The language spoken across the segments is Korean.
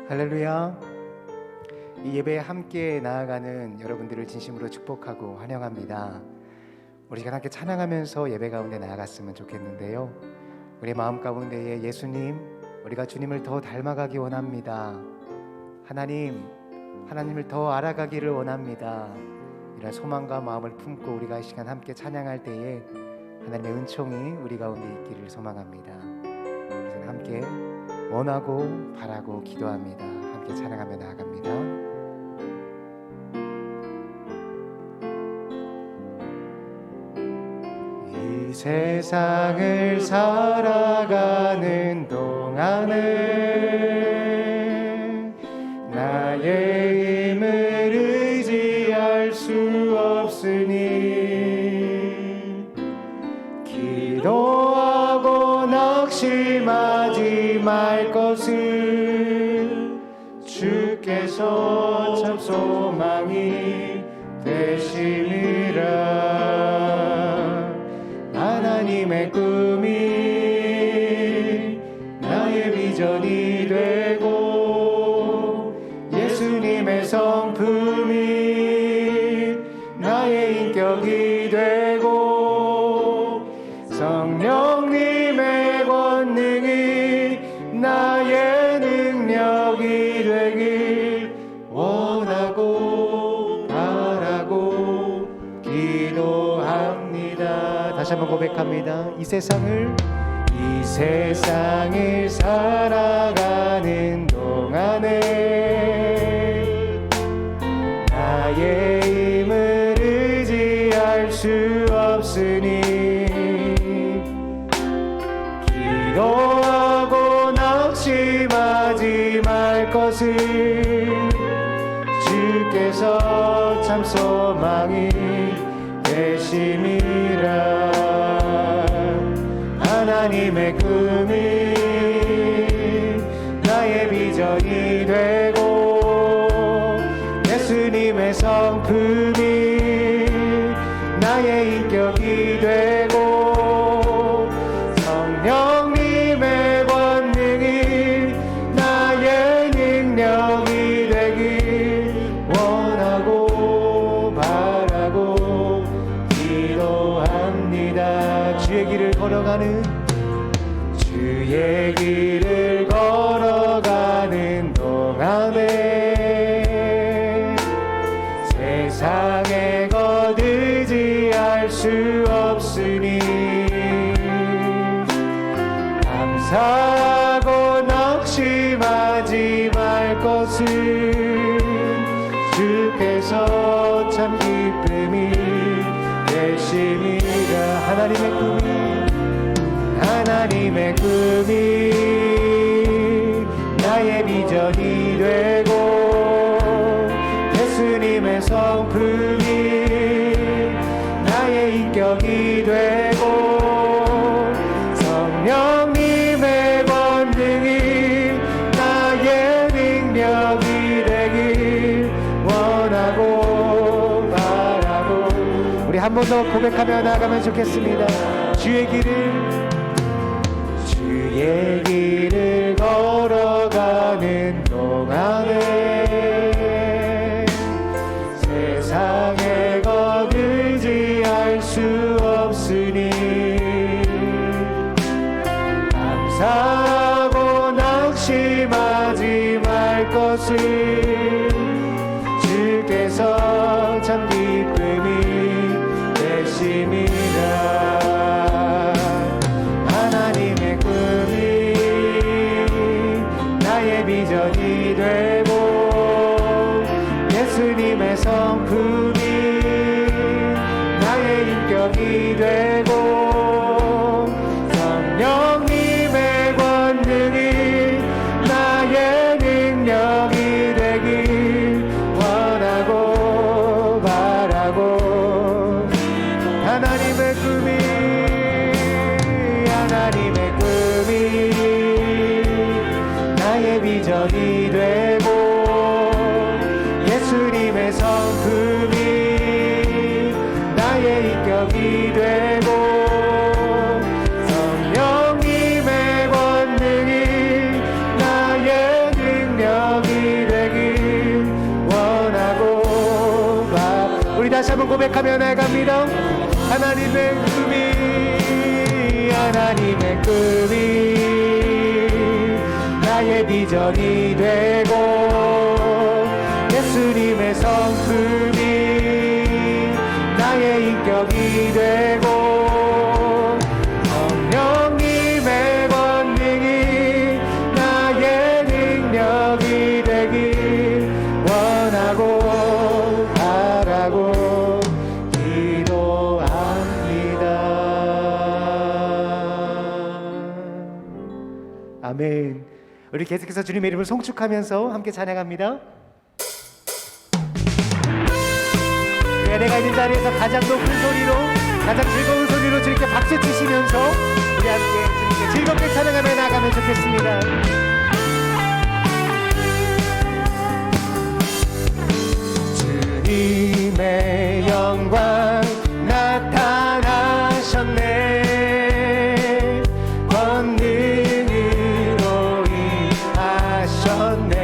할렐루야. 이 예배에 함께 나아가는 여러분들을 진심으로 축복하고 환영합니다. 우리 시간 함께 찬양하면서 예배 가운데 나아갔으면 좋겠는데요, 우리 마음 가운데에 예수님, 우리가 주님을 더 닮아가기 원합니다. 하나님을 더 알아가기를 원합니다. 이런 소망과 마음을 품고 우리가 이 시간 함께 찬양할 때에 하나님의 은총이 우리 가운데 있기를 소망합니다. 우리는 함께 원하고 바라고 기도합니다. 함께 찬양하며 나아갑니다. 이 세상을 살아가는 동안에 나의 힘을 의지할 수 없으니 기도하고 낙심하지 말 것을 주께서 참 소망이 되심이라. 하나님의 꿈이 나의 비전이 되고 예수님의 성품이 나의 인격이 되고 성령님의 권능이 나의 능력이 되길 원하고 바라고 기도합니다. 다시 한번 고백합니다. 이 세상을 살아가는 동안에 나의 힘을 의지할 수 없으니 기도하고 낙심하지 말 것을 주께서 참 소망이 되심이라. 하나님의 꿈이 나의 비전이 되고 예수님의 성품이 나의 인격이 되고 성령님의 권능이 나의 능력이 되길 원하고 바라고 기도합니다. 주의 길을 걸어가는 동안에 세상에 거두지할 수 없으니 감사하고 낙심하지 말 것을 주께서 참 기쁨이 되심이라. 하나님의 꿈이 나의 비전이 되고 예수님의 성품이 나의 인격이 되고 성령님의 권능이 나의 능력이 되길 원하고 바라고. 우리 한 번 더 고백하며 나아가면 좋겠습니다. 주의 길을 걸어가는 동안에 세상에 거두지할 수 없으니 감사하고 낙심하지 말 것을 주께서 참 기쁨이 되심이라. 하나님의 꿈이 나의 비전이 되고 예수님의 성품이 나의 인격이 되고 성령님의 권능이 나의 능력이 되길 원하고 바라고. 하나님의 꿈이 나의 비전이 되고 예수님의 성품이 나의 인격이 되고 성령님의 권능이 나의 능력 고백하며 나갑니다. 하나님의 꿈이 하나님의 꿈이 나의 비전이 되고 예수님의 성품이 나의 인격이 되고 성령님의 권능이 나의 능력이 되길 원하고 바라고 기도합니다. 아멘. 우리 계속해서 주님의 이름을 송축하면서 함께 찬양합니다. 내가 있는 자리에서 가장 높은 소리로, 가장 즐거운 소리로 주님께 박수 치시면서 우리 함께 주님께 즐겁게 찬양하며 나가면 좋겠습니다. 주님의 영광 나타나셨네. 권능으로 임하셨네.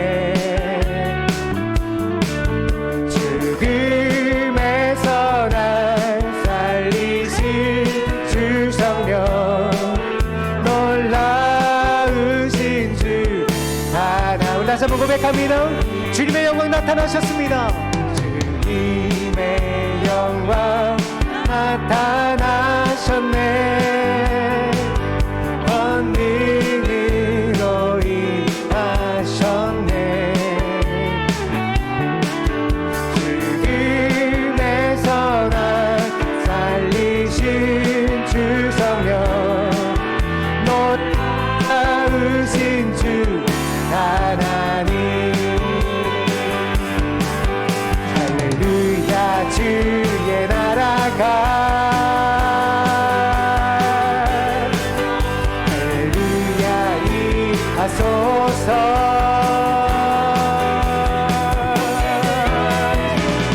죽음에서 날 살리신 주 성령, 놀라우신 주 하나. 우리 다시 한번 고백합니다. 주님의 영광 나타나셨습니다. 주님의 영광 나타나셨네. 권능으로 임하셨네. 죽음에서 날 살리신 주 성령, 놀라우신 주 하나님. 할렐루야 주의 나라가, 할렐루야 임하소서.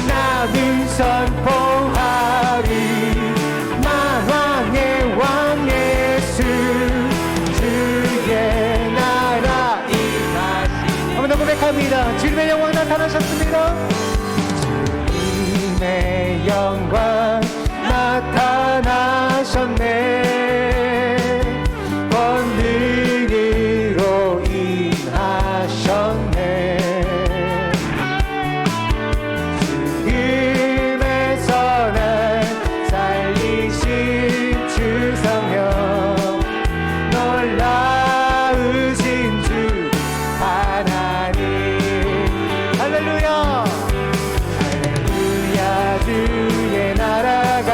나는 선포하리 만왕의 왕 예수, 주의 나라 임하시. 한번 더 고백합니다. 주님의 영광 나타나셨습니다. 주님의 영광 나타나셨네. 권능으로 임하셨네. 죽음에서 날 살리신 주 성령, 놀라우신 주 하나님. 할렐루야. 할렐루야 주의 나라가,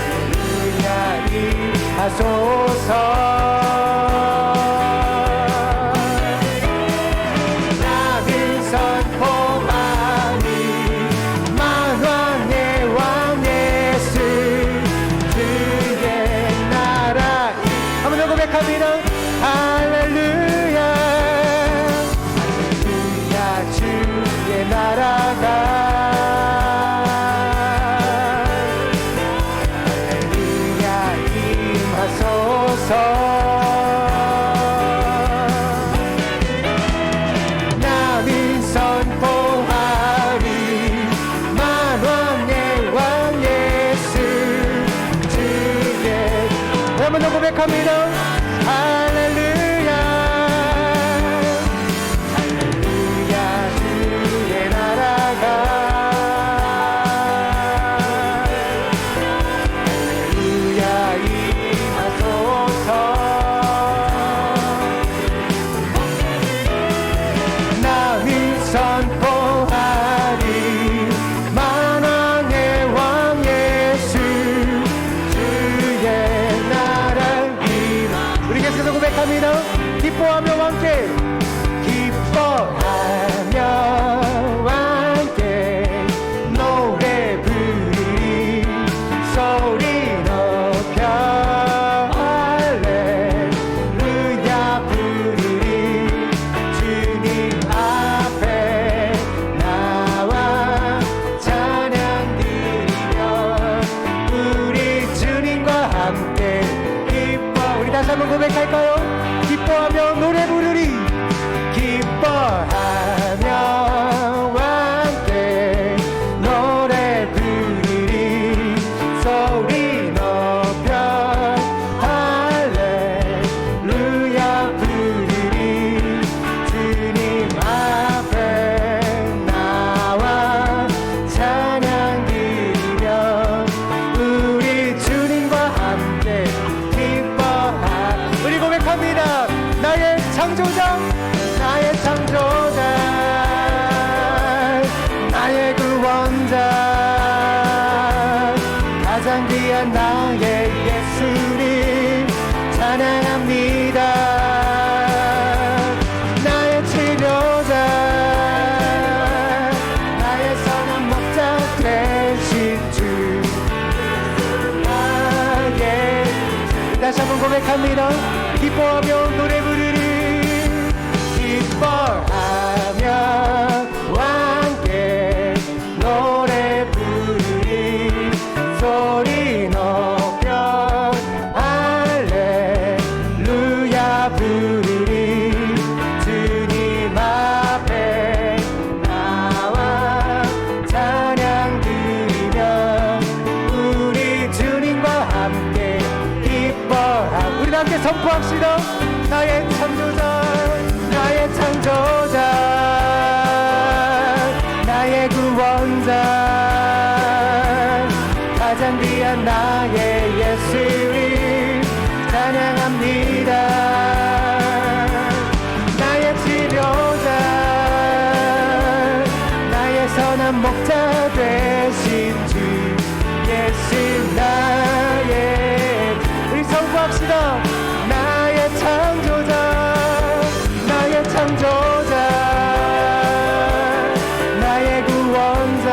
할렐루야 임하소서. 나는 선포하니 만왕의 왕 예수, 주의 나라. 한번 더 고백합니다. 할렐루야. 할렐루야 주의 나라가, 할렐루야 임하소서. 나는 선포하리 만왕의 왕 예수, 주의. 한번 더 고백합니다. 할렐루야. 할렐루야 주의 나라가, 다시 한번 고백합니다. 기뻐하며 노래 부르리 기뻐하며 함께 노래 부르리 소리 높여 할렐루야 부르리 주님 앞에 나와 찬양 드리며 우리 주님과 함께 기뻐하고 우리 함께 선포합시다. 나의 창조자 나의 창조자 나의 구원자 가장 귀한 나의 예수님 찬양합니다. 나의 치료자 나의 선한 목자 되신 주 예수 나의 우리 선포합시다. 나의 창조자 나의 창조자 나의 구원자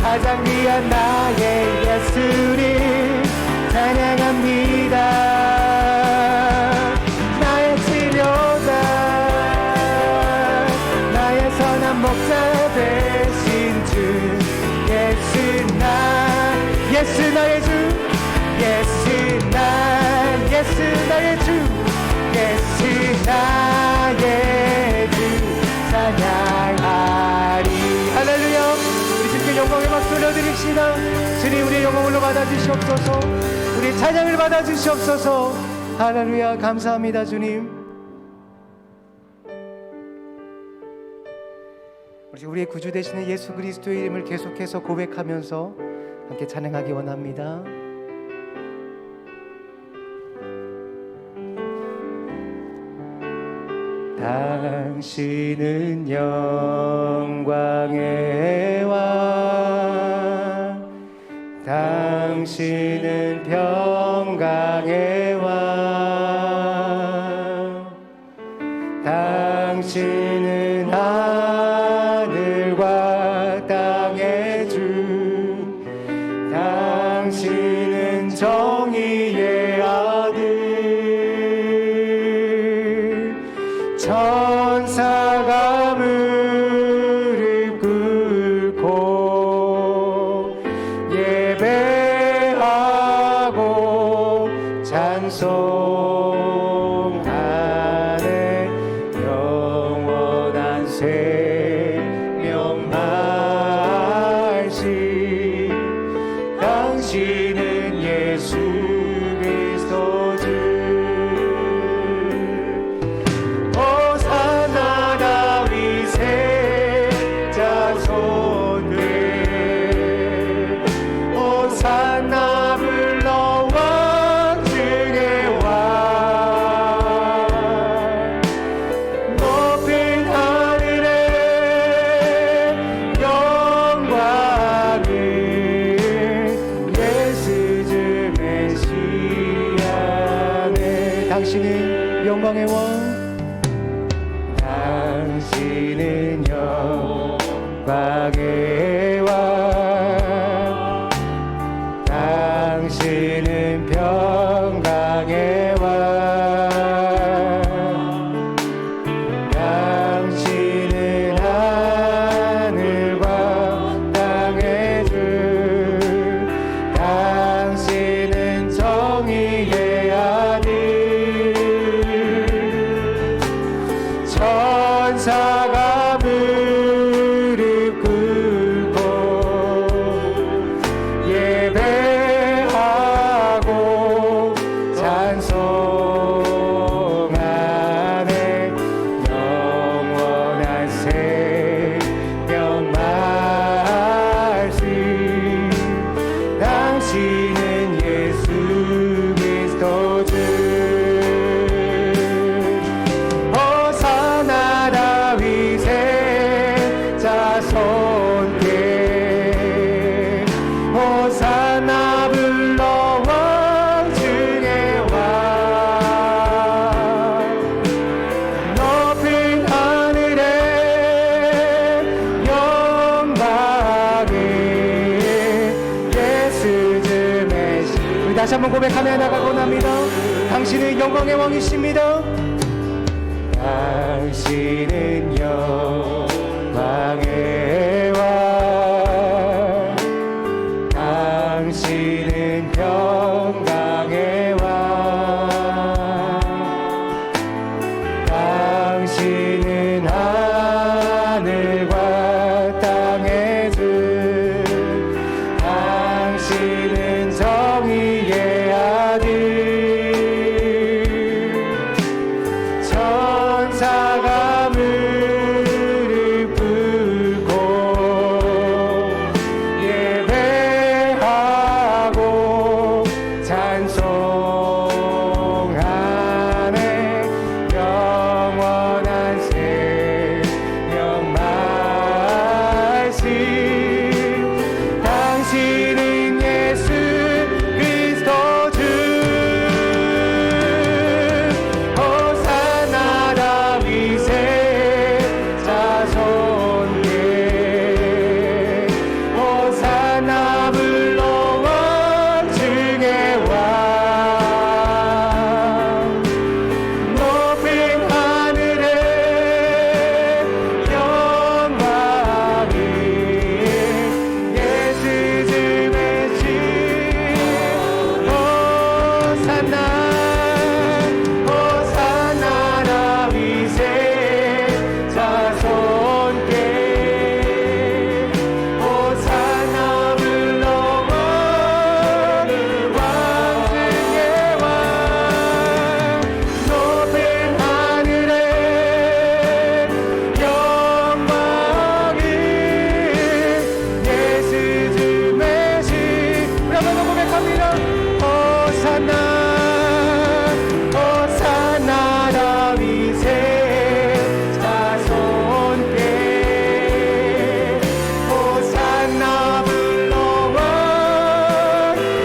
가장 귀한 나의 예수님 찬양합니다. 나의 치료자 나의 선한 목자 되신 주 예수 나의 주 예수 나의 주 예수 나의 주 찬양하리. 할렐루야. 우리 주님께 영광의 박수 올려드립시다. 주님 우리의 영광으로 받아주시옵소서. 우리 찬양을 받아주시옵소서. 할렐루야. 감사합니다 주님. 우리의 구주 되시는 예수 그리스도의 이름을 계속해서 고백하면서 함께 찬양하기 원합니다. 당신은 영광의 왕 당신은 평강의 왕 당신은 하늘과 땅의 주 당신은 정의의 아들 천사가 무릎 꿇고 예배하고 찬송하네 영원한 생명 말씀 당신은 예수 그리스도 주 당신은 영광의 왕 당신은 영광의 왕 당신은 평강의 왕 당신은 하늘과 땅의 주 당신은 정의의 아들 천사가 무릎 꿇고 예배하고 찬송하네 영원한 생명 말씀 당신은 예수 그리스도 주 호산나 불러 왕 중의 왕 높은 하늘에 영광을 예수 주 메시 우리 다시 한번 고백하며 나가고 납니다. 당신은 영광의 왕이십니다. 당신은 영광의 왕, 당신은 평강의 왕, 당신은 하늘과 땅의 주, 당신은 정의의 아들. 천사가 무릎 꿇고 예배하고 찬송하네. 영원한 생명 말씀. 당신은 예수 그리스도 주. 호산나 다윗의 자손께. 호산나 불러 왕중의 왕. 높은 하늘에 영광이 예수 주의 주. 호산나 호산나 다윗의 자손께. 호산나 불러 왕중의 왕. 높은 하늘에 영광이 예수 주의 주. 우리 한번 더 고백합니다. 호산나 호산나 다윗의 자손께. 호산나 불러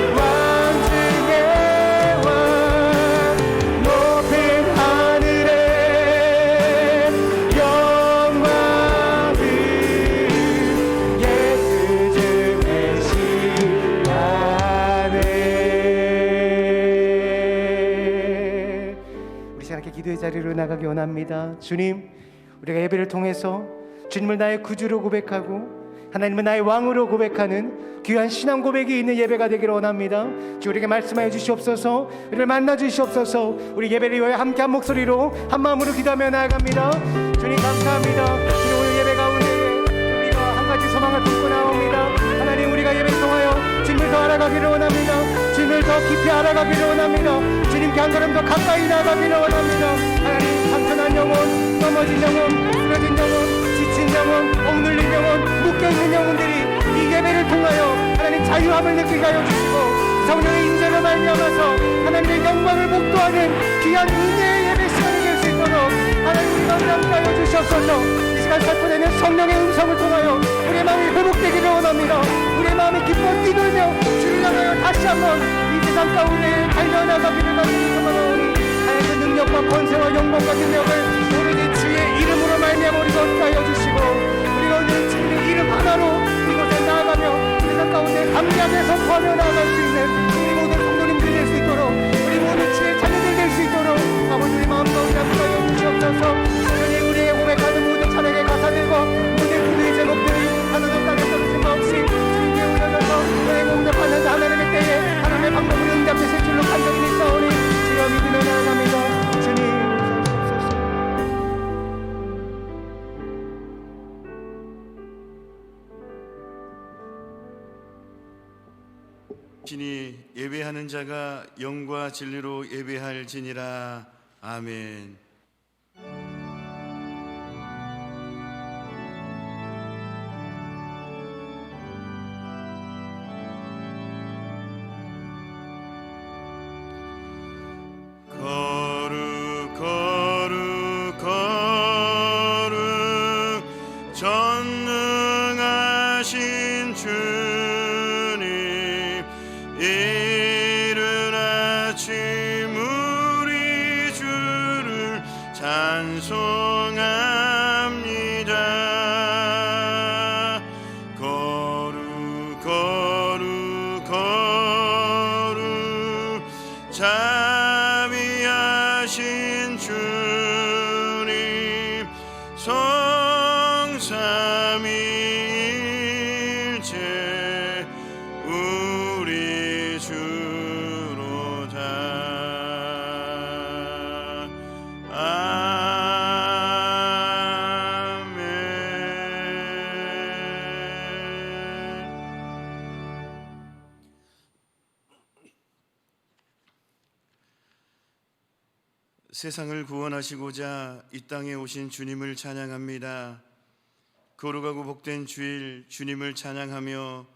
왕중의 왕. 높은 하늘에 영광을 예수 주의 시간에. 우리 시간에 기도의 자리로 나가기 원합니다. 주님, 우리가 예배를 통해서 주님을 나의 구주로 고백하고 하나님은 나의 왕으로 고백하는 귀한 신앙 고백이 있는 예배가 되기를 원합니다. 주 우리에게 말씀하여 주시옵소서. 우리를 만나 주시옵소서. 우리 예배를 위하여 함께 한 목소리로 한 마음으로 기도하며 나아갑니다. 주님 감사합니다. 주님 오늘 예배 가운데 우리가 한 가지 소망을 품고 나옵니다. 하나님, 우리가 예배를 통하여 주님을 더 알아가기를 원합니다. 주님을 더 깊이 알아가기를 원합니다. 주님께 한 걸음 더 가까이 나아가기를 원합니다. 하나님, 상처난 영혼, 넘어진 영혼, 쓰러진 영혼, 지친 영혼, 억눌린 영혼, 묶여있는 영혼들이 이 예배를 통하여 하나님 자유함을 느끼게 하여 주시고 성령의 인재로 말미암아서 하나님의 영광을 목도하는 귀한 은혜의 예배 시간이 될 수 있도록 하나님 우리 마음을 함께 하여 주시옵소서. 이 시간 살포되는 성령의 음성을 통하여 우리의 마음이 회복되기를 원합니다. 우리의 마음이 기뻐 뛰놀며 주를 향하여 다시 한번 이 세상 가운데 달려나가기를 간절히 소망하오니 하나님의 능력과 권세와 영광과 능력을 오로지 주의 이름으로 말미암아 우리가 얻게 하여 주시고 우리가 오늘 주님의 이름 하나로 이곳에 나아가며 세상 가운데 담대하게 선포하며 나아갈 수 있는 우리 모든 성도님들이 될 수 있도록 우리 모든 주의 자녀들이 될 수 있도록 아버지 우리 마음 가운데 함께 하여 주시옵소서. 여전히 우리의 고백하는 모든 찬양의 가사들과 모든 기도의 제목들이 하나도 땅에 떨어진 바 없이 주님께 올려져서 너의 공격하는 하나님의 때에 하나님의 방법으로 응답되실 줄로 간절히 믿사오니 주여 믿으며 나아갑니다. 주님 주옵소서. 신이 예배하는 자가 영과 진리로 예배할지니라. 아멘. 거룩 거룩 거룩 전능하신 주님, 이른 아침 우리 주를 찬송합니다. 거룩 거룩 거룩 삼위일체 우리 주로다. 세상을 구원하시고자 이 땅에 오신 주님을 찬양합니다. 거룩하고 복된 주일 주님을 찬양하며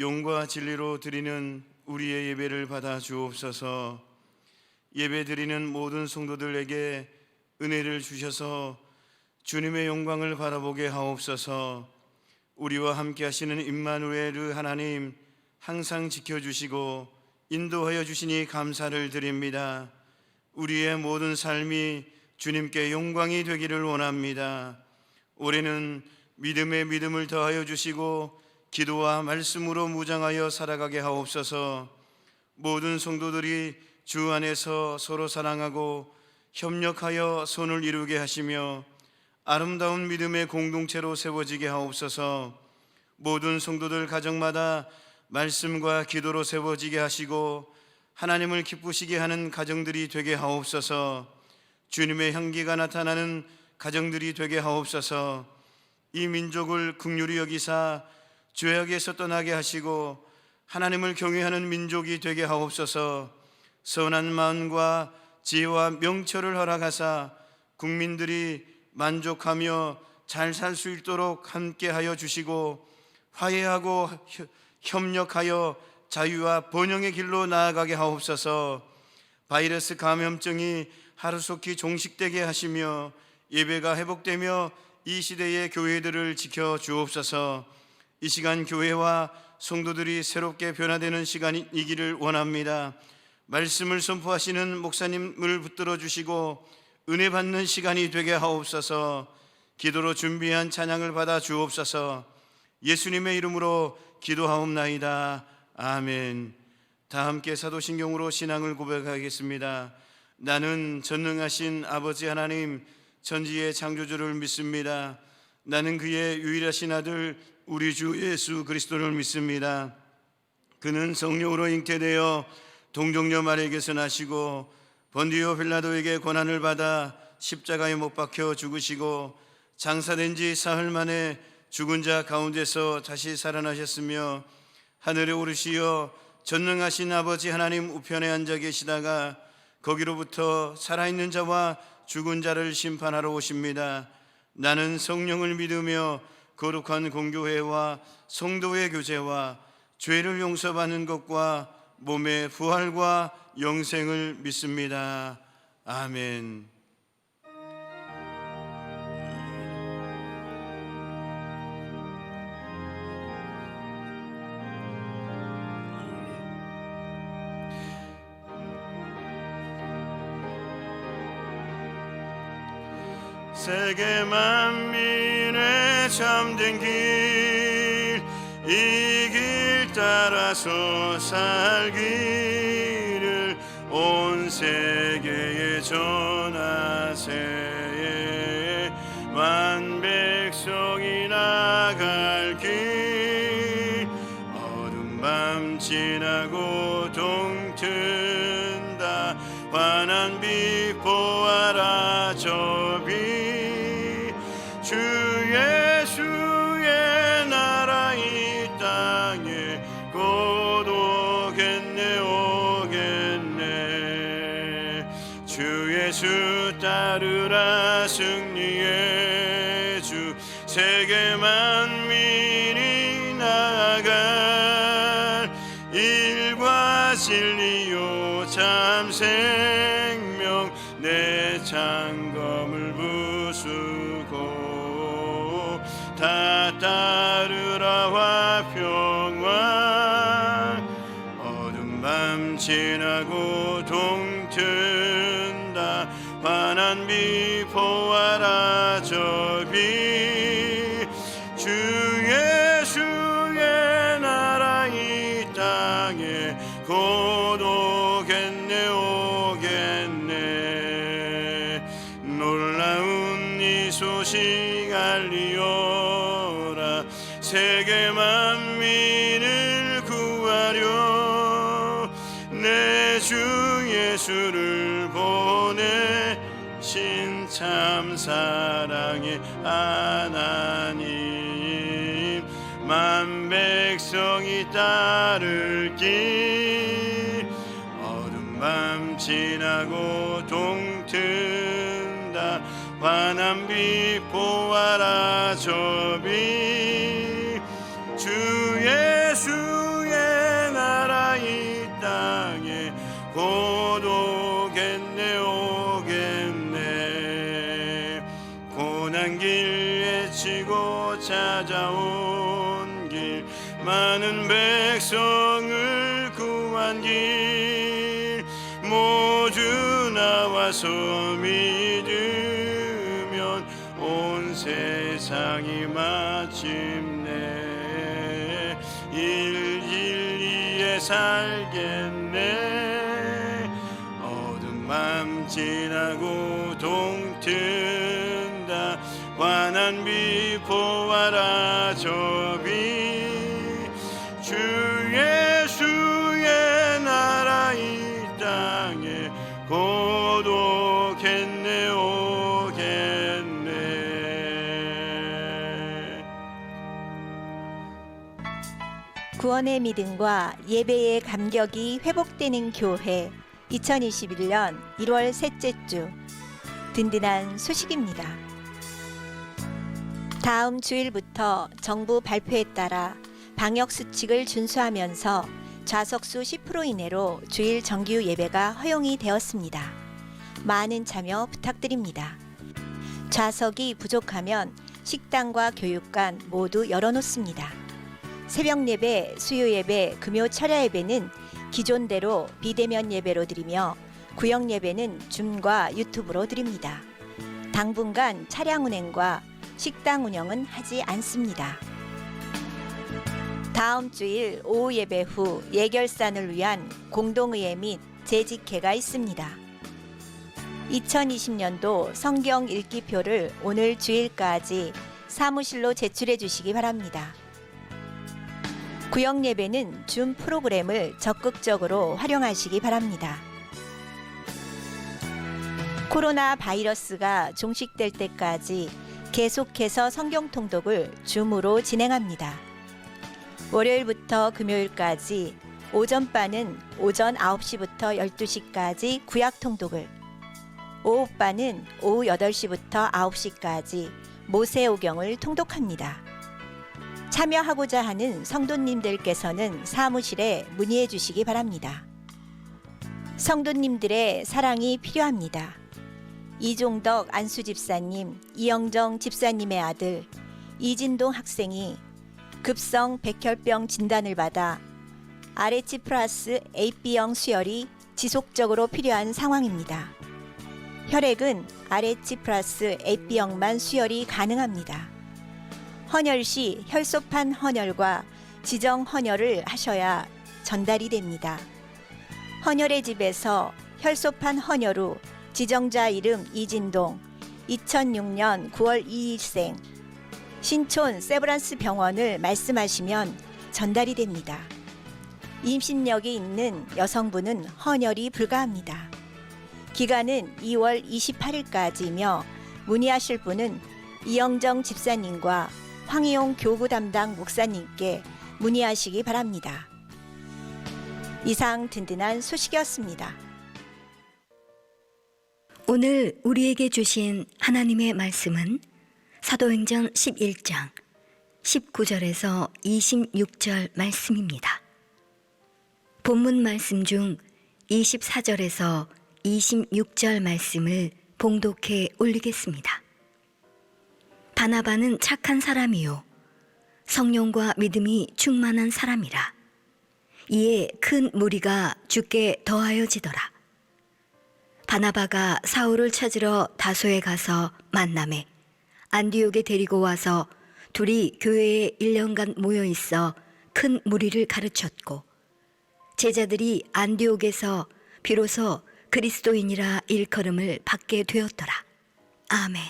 용과 진리로 드리는 우리의 예배를 받아 주옵소서. 예배 드리는 모든 성도들에게 은혜를 주셔서 주님의 영광을 바라보게 하옵소서. 우리와 함께 하시는 임마누엘 하나님 항상 지켜주시고 인도하여 주시니 감사를 드립니다. 우리의 모든 삶이 주님께 영광이 되기를 원합니다. 올해는 믿음에 믿음을 더하여 주시고 기도와 말씀으로 무장하여 살아가게 하옵소서. 모든 성도들이 주 안에서 서로 사랑하고 협력하여 선을 이루게 하시며 아름다운 믿음의 공동체로 세워지게 하옵소서. 모든 성도들 가정마다 말씀과 기도로 세워지게 하시고 하나님을 기쁘시게 하는 가정들이 되게 하옵소서. 주님의 향기가 나타나는 가정들이 되게 하옵소서. 이 민족을 긍휼히 여기사 죄악에서 떠나게 하시고 하나님을 경외하는 민족이 되게 하옵소서. 선한 마음과 지혜와 명철을 허락하사 국민들이 만족하며 잘 살 수 있도록 함께하여 주시고 화해하고 협력하여 자유와 번영의 길로 나아가게 하옵소서. 바이러스 감염증이 하루속히 종식되게 하시며 예배가 회복되며 이 시대의 교회들을 지켜 주옵소서. 이 시간 교회와 성도들이 새롭게 변화되는 시간이기를 원합니다. 말씀을 선포하시는 목사님을 붙들어 주시고 은혜 받는 시간이 되게 하옵소서. 기도로 준비한 찬양을 받아 주옵소서. 예수님의 이름으로 기도하옵나이다. 아멘. 다 함께 사도신경으로 신앙을 고백하겠습니다. 나는 전능하신 아버지 하나님 천지의 창조주를 믿습니다. 나는 그의 유일하신 아들 우리 주 예수 그리스도를 믿습니다. 그는 성령으로 잉태되어 동정녀 마리아에게서 나시고 본디오 빌라도에게 고난을 받아 십자가에 못 박혀 죽으시고 장사된 지 사흘 만에 죽은 자 가운데서 다시 살아나셨으며 하늘에 오르시어 전능하신 아버지 하나님 우편에 앉아 계시다가 거기로부터 살아있는 자와 죽은 자를 심판하러 오십니다. 나는 성령을 믿으며 거룩한 공교회와 성도의 교제와 죄를 용서받는 것과 몸의 부활과 영생을 믿습니다. 아멘. 세계 만민의 참된 길, 이 길 따라서 살기를 온 세계에 전하세. 만 백성이 나갈 길, 어둠 밤 지나고 동튼다. 환한 빛 보아라 저비. 주 예수의 나라 이 땅에 곧 오겠네 오겠네. 주 예수 따르라 승리의 주. 세계 만민이 나아갈 일과 진리요 참 생명. 내 창검을 부수고 다 따르라 화평왕. 어둠 밤 지나고 동튼다. 환한 빛 보아라 저비. 주 예수의 나라 이 땅에 곧 오겠네 오겠네. 놀라운 이 소식 알리오 세계 만민을 구하려 내 주 예수를 보내신 참 사랑의 하나님, 만 백성이 따를 길 어둠 밤 지나고 동튼다 환한 빛 보아라 저비 주 예수의 나라 이 땅에 곧 오겠네 오겠네. 고난 길 헤치고 찾아온 길 많은 백성을 구한 길 모두 나와서 믿으면 온 세상이 마침내 일일이에 살겠네. 어둠 밤 지나고 동튼다 환한 빛 보아라 저비 주 예수의 나라 이 땅에 곧 오겠네 오겠네. 구원의 믿음과 예배의 감격이 회복되는 교회 2021년 1월 셋째 주 든든한 소식입니다. 다음 주일부터 정부 발표에 따라 방역 수칙을 준수하면서 좌석수 10% 이내로 주일 정규 예배가 허용이 되었습니다. 많은 참여 부탁드립니다. 좌석이 부족하면 식당과 교육관 모두 열어놓습니다. 새벽 예배, 수요 예배, 금요 철야 예배는 기존대로 비대면 예배로 드리며 구역 예배는 줌과 유튜브로 드립니다. 당분간 차량 운행과 식당 운영은 하지 않습니다. 다음 주일 오후 예배 후 예결산을 위한 공동의회 및 재직회가 있습니다. 2020년도 성경 읽기표를 오늘 주일까지 사무실로 제출해 주시기 바랍니다. 구역 예배는 줌 프로그램을 적극적으로 활용하시기 바랍니다. 코로나 바이러스가 종식될 때까지 계속해서 성경 통독을 줌으로 진행합니다. 월요일부터 금요일까지 오전반은 오전 9시부터 12시까지 구약 통독을, 오후반은 오후 8시부터 9시까지 모세오경을 통독합니다. 참여하고자 하는 성도님들께서는 사무실에 문의해 주시기 바랍니다. 성도님들의 사랑이 필요합니다. 이종덕 안수 집사님, 이영정 집사님의 아들 이진동 학생이 급성 백혈병 진단을 받아 아레치플러스 AB형 수혈이 지속적으로 필요한 상황입니다. 혈액은 아레치플러스 AB형만 수혈이 가능합니다. 헌혈 시 혈소판 헌혈과 지정 헌혈을 하셔야 전달이 됩니다. 헌혈의 집에서 혈소판 헌혈 후 지정자 이름 이진동, 2006년 9월 2일생, 신촌 세브란스 병원을 말씀하시면 전달이 됩니다. 임신력이 있는 여성분은 헌혈이 불가합니다. 기간은 2월 28일까지이며 문의하실 분은 이영정 집사님과 황희용 교구 담당 목사님께 문의하시기 바랍니다. 이상 든든한 소식이었습니다. 오늘 우리에게 주신 하나님의 말씀은 사도행전 11장 19절에서 26절 말씀입니다. 본문 말씀 중 24절에서 26절 말씀을 봉독해 올리겠습니다. 바나바는 착한 사람이요 성령과 믿음이 충만한 사람이라. 이에 큰 무리가 주께 더하여지더라. 바나바가 사울을 찾으러 다소에 가서 만나매 안디옥에 데리고 와서 둘이 교회에 1년간 모여 있어 큰 무리를 가르쳤고, 제자들이 안디옥에서 비로소 그리스도인이라 일컬음을 받게 되었더라. 아멘.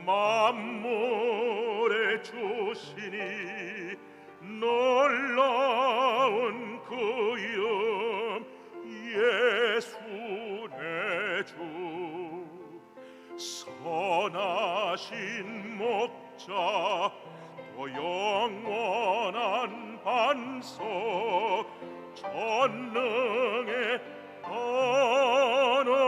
만물의 주시니 놀라운 그 이름 예수 내 주. 선하신 목자 또 영원한 반석 전능의 하나님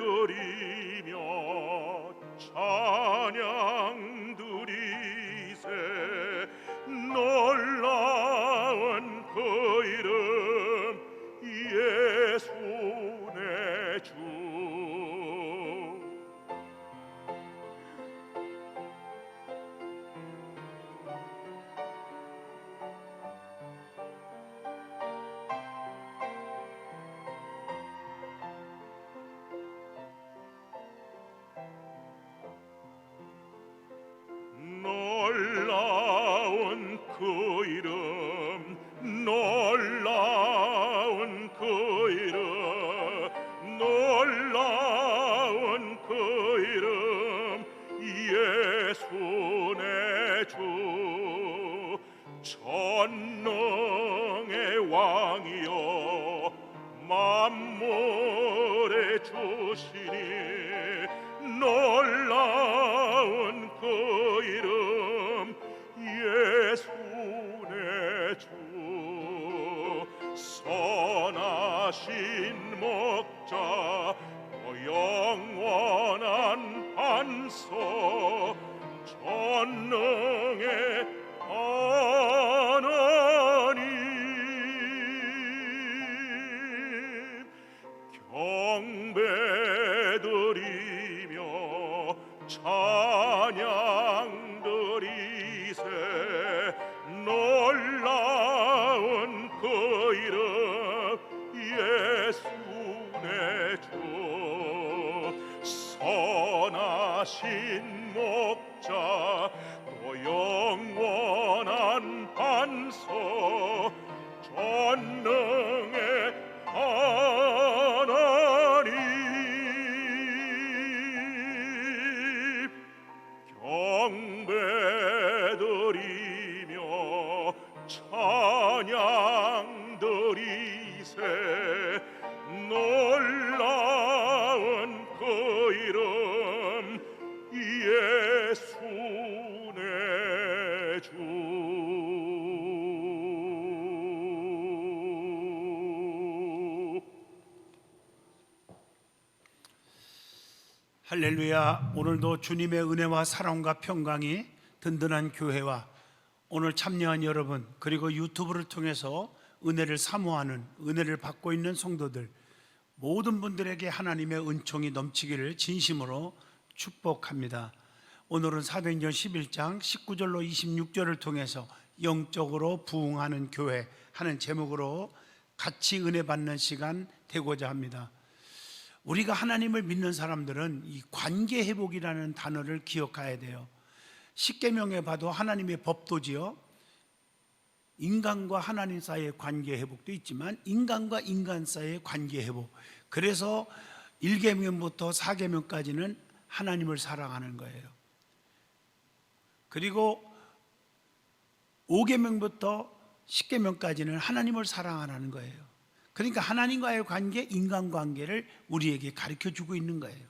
경배드리며 찬양 드리세. 놀라운 그 이름 예수 내 주. 놀라운 그 이름 놀라운 그 이름 놀라운 그 이름 예수 내 주. 전능의 왕이여 만물의 주시니 놀라운 그 이름 예수 내 주. 선하신 목자 또 영원한 반석 전능의 하나님 경배드리며 찬양 드리세. 놀라운 그 이름 예수 내 주. 선하신 목자 또 영원한 반석 전능의 하나님 경배드리며 찬양 드리세. 놀라운 그 이름 예수 내 주. 할렐루야. 오늘도 주님의 은혜와 사랑과 평강이 든든한 교회와 오늘 참여한 여러분, 그리고 유튜브를 통해서 은혜를 사모하는, 은혜를 받고 있는 성도들 모든 분들에게 하나님의 은총이 넘치기를 진심으로 축복합니다. 오늘은 사도행전 11장 19절로 26절을 통해서 영적으로 부흥하는 교회 하는 제목으로 같이 은혜 받는 시간 되고자 합니다. 우리가 하나님을 믿는 사람들은 이 관계 회복이라는 단어를 기억해야 돼요. 십계명에 봐도 하나님의 법도지요. 인간과 하나님 사이의 관계 회복도 있지만 인간과 인간 사이의 관계 회복. 그래서 1계명부터 4계명까지는 하나님을 사랑하는 거예요. 그리고 5계명부터 10계명까지는 하나님을 사랑하라는 거예요. 그러니까 하나님과의 관계, 인간관계를 우리에게 가르쳐주고 있는 거예요.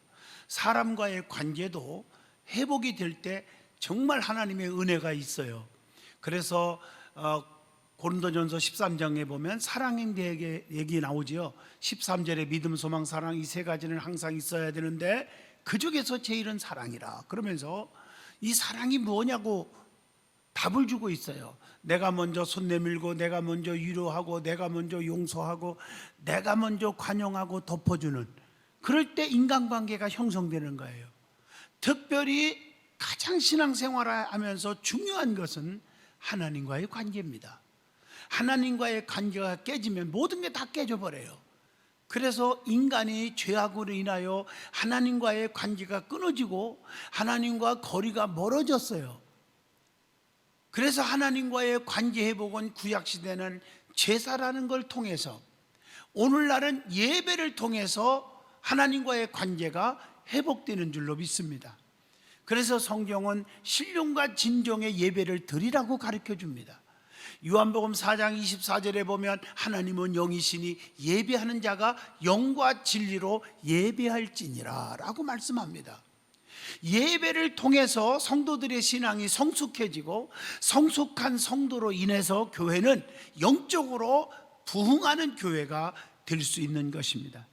사람과의 관계도 회복이 될 때 정말 하나님의 은혜가 있어요. 그래서 고린도전서 13장에 보면 사랑에 대해 얘기 나오지요. 13절에 믿음, 소망, 사랑 이 세 가지는 항상 있어야 되는데 그 중에서 제일은 사랑이라 그러면서 이 사랑이 뭐냐고 답을 주고 있어요. 내가 먼저 손 내밀고, 내가 먼저 위로하고, 내가 먼저 용서하고, 내가 먼저 관용하고 덮어주는, 그럴 때 인간관계가 형성되는 거예요. 특별히 가장 신앙생활을 하면서 중요한 것은 하나님과의 관계입니다. 하나님과의 관계가 깨지면 모든 게 다 깨져버려요. 그래서 인간이 죄악으로 인하여 하나님과의 관계가 끊어지고 하나님과 거리가 멀어졌어요. 그래서 하나님과의 관계 회복은 구약시대는 제사라는 걸 통해서 오늘날은 예배를 통해서 하나님과의 관계가 회복되는 줄로 믿습니다. 그래서 성경은 신령과 진정의 예배를 드리라고 가르쳐 줍니다. 요한복음 4장 24절에 보면 하나님은 영이시니 예배하는 자가 영과 진리로 예배할지니라 라고 말씀합니다. 예배를 통해서 성도들의 신앙이 성숙해지고 성숙한 성도로 인해서 교회는 영적으로 부흥하는 교회가 될 수 있는 것입니다.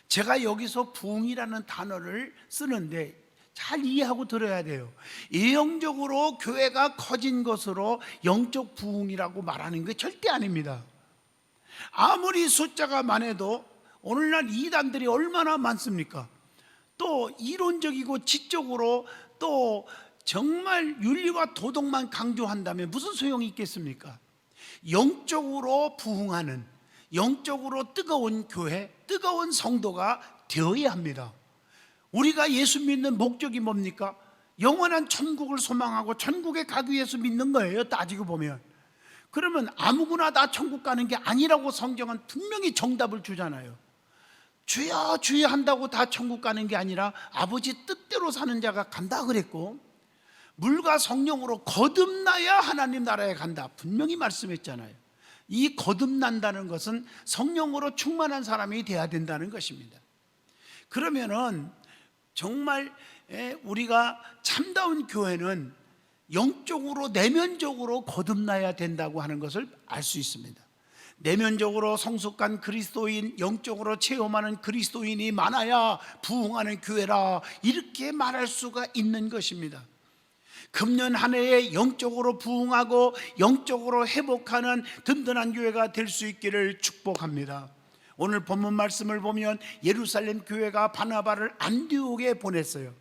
제가 여기서 부흥이라는 단어를 쓰는데 잘 이해하고 들어야 돼요. 예형적으로 교회가 커진 것으로 영적 부흥이라고 말하는 게 절대 아닙니다. 아무리 숫자가 많아도 오늘날 이단들이 얼마나 많습니까? 또 이론적이고 지적으로 또 정말 윤리와 도덕만 강조한다면 무슨 소용이 있겠습니까? 영적으로 부흥하는, 영적으로 뜨거운 교회, 뜨거운 성도가 되어야 합니다. 우리가 예수 믿는 목적이 뭡니까? 영원한 천국을 소망하고 천국에 가기 위해서 믿는 거예요. 따지고 보면. 그러면 아무거나 다 천국 가는 게 아니라고 성경은 분명히 정답을 주잖아요. 주여 주여 한다고 다 천국 가는 게 아니라 아버지 뜻대로 사는 자가 간다 그랬고, 물과 성령으로 거듭나야 하나님 나라에 간다 분명히 말씀했잖아요. 이 거듭난다는 것은 성령으로 충만한 사람이 돼야 된다는 것입니다. 그러면은 정말 우리가 참다운 교회는 영적으로 내면적으로 거듭나야 된다고 하는 것을 알 수 있습니다. 내면적으로 성숙한 그리스도인, 영적으로 체험하는 그리스도인이 많아야 부흥하는 교회라, 이렇게 말할 수가 있는 것입니다. 금년 한 해에 영적으로 부흥하고 영적으로 회복하는 든든한 교회가 될 수 있기를 축복합니다. 오늘 본문 말씀을 보면 예루살렘 교회가 바나바를 안디옥에 보냈어요.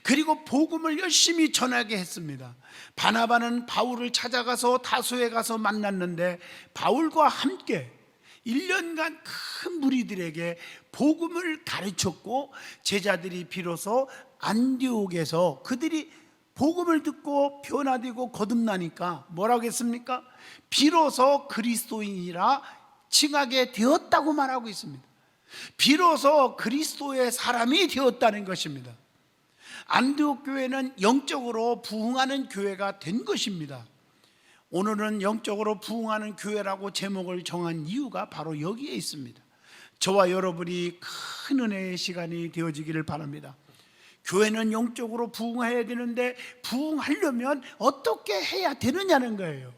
그리고 복음을 열심히 전하게 했습니다. 바나바는 바울을 찾아가서 다소에 가서 만났는데 바울과 함께 1년간 큰 무리들에게 복음을 가르쳤고, 제자들이 비로소 안디옥에서 그들이 복음을 듣고 변화되고 거듭나니까 뭐라고 했습니까? 비로소 그리스도인이라 칭하게 되었다고 말하고 있습니다. 비로소 그리스도의 사람이 되었다는 것입니다. 안디옥 교회는 영적으로 부흥하는 교회가 된 것입니다. 오늘은 영적으로 부흥하는 교회라고 제목을 정한 이유가 바로 여기에 있습니다. 저와 여러분이 큰 은혜의 시간이 되어지기를 바랍니다. 교회는 영적으로 부흥해야 되는데 부흥하려면 어떻게 해야 되느냐는 거예요.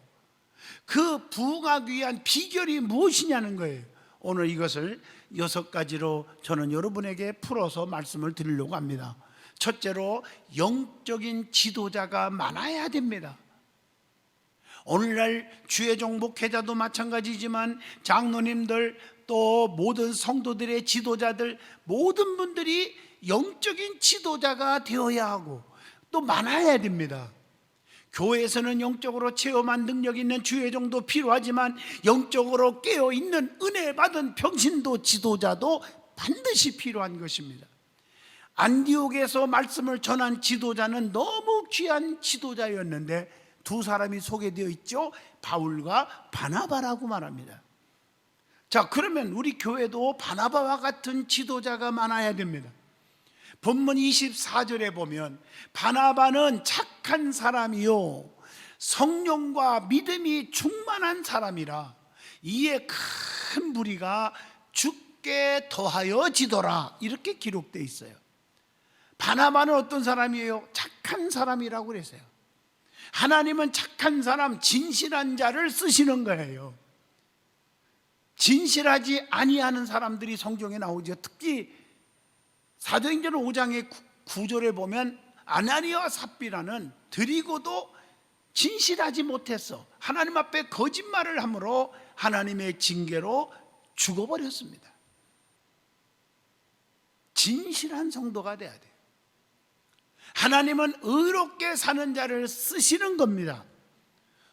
그 부흥하기 위한 비결이 무엇이냐는 거예요. 오늘 이것을 6가지로 저는 여러분에게 풀어서 말씀을 드리려고 합니다. 첫째로, 영적인 지도자가 많아야 됩니다. 오늘날 주의종 목회자도 마찬가지지만 장로님들, 또 모든 성도들의 지도자들, 모든 분들이 영적인 지도자가 되어야 하고 또 많아야 됩니다. 교회에서는 영적으로 체험한 능력 있는 주의종도 필요하지만 영적으로 깨어있는 은혜 받은 평신도 지도자도 반드시 필요한 것입니다. 안디옥에서 말씀을 전한 지도자는 너무 귀한 지도자였는데 두 사람이 소개되어 있죠. 바울과 바나바라고 말합니다. 자, 그러면 우리 교회도 바나바와 같은 지도자가 많아야 됩니다. 본문 24절에 보면 바나바는 착한 사람이요 성령과 믿음이 충만한 사람이라 이에 큰 무리가 죽게 더하여 지더라, 이렇게 기록되어 있어요. 바나바는 어떤 사람이에요? 착한 사람이라고 그랬어요. 하나님은 착한 사람, 진실한 자를 쓰시는 거예요. 진실하지 아니하는 사람들이 성경에 나오죠. 특히 사도행전 5장의 9절에 보면 아나니아와 삽비라는 드리고도 진실하지 못했어. 하나님 앞에 거짓말을 함으로 하나님의 징계로 죽어버렸습니다. 진실한 성도가 돼야 돼요. 하나님은 의롭게 사는 자를 쓰시는 겁니다.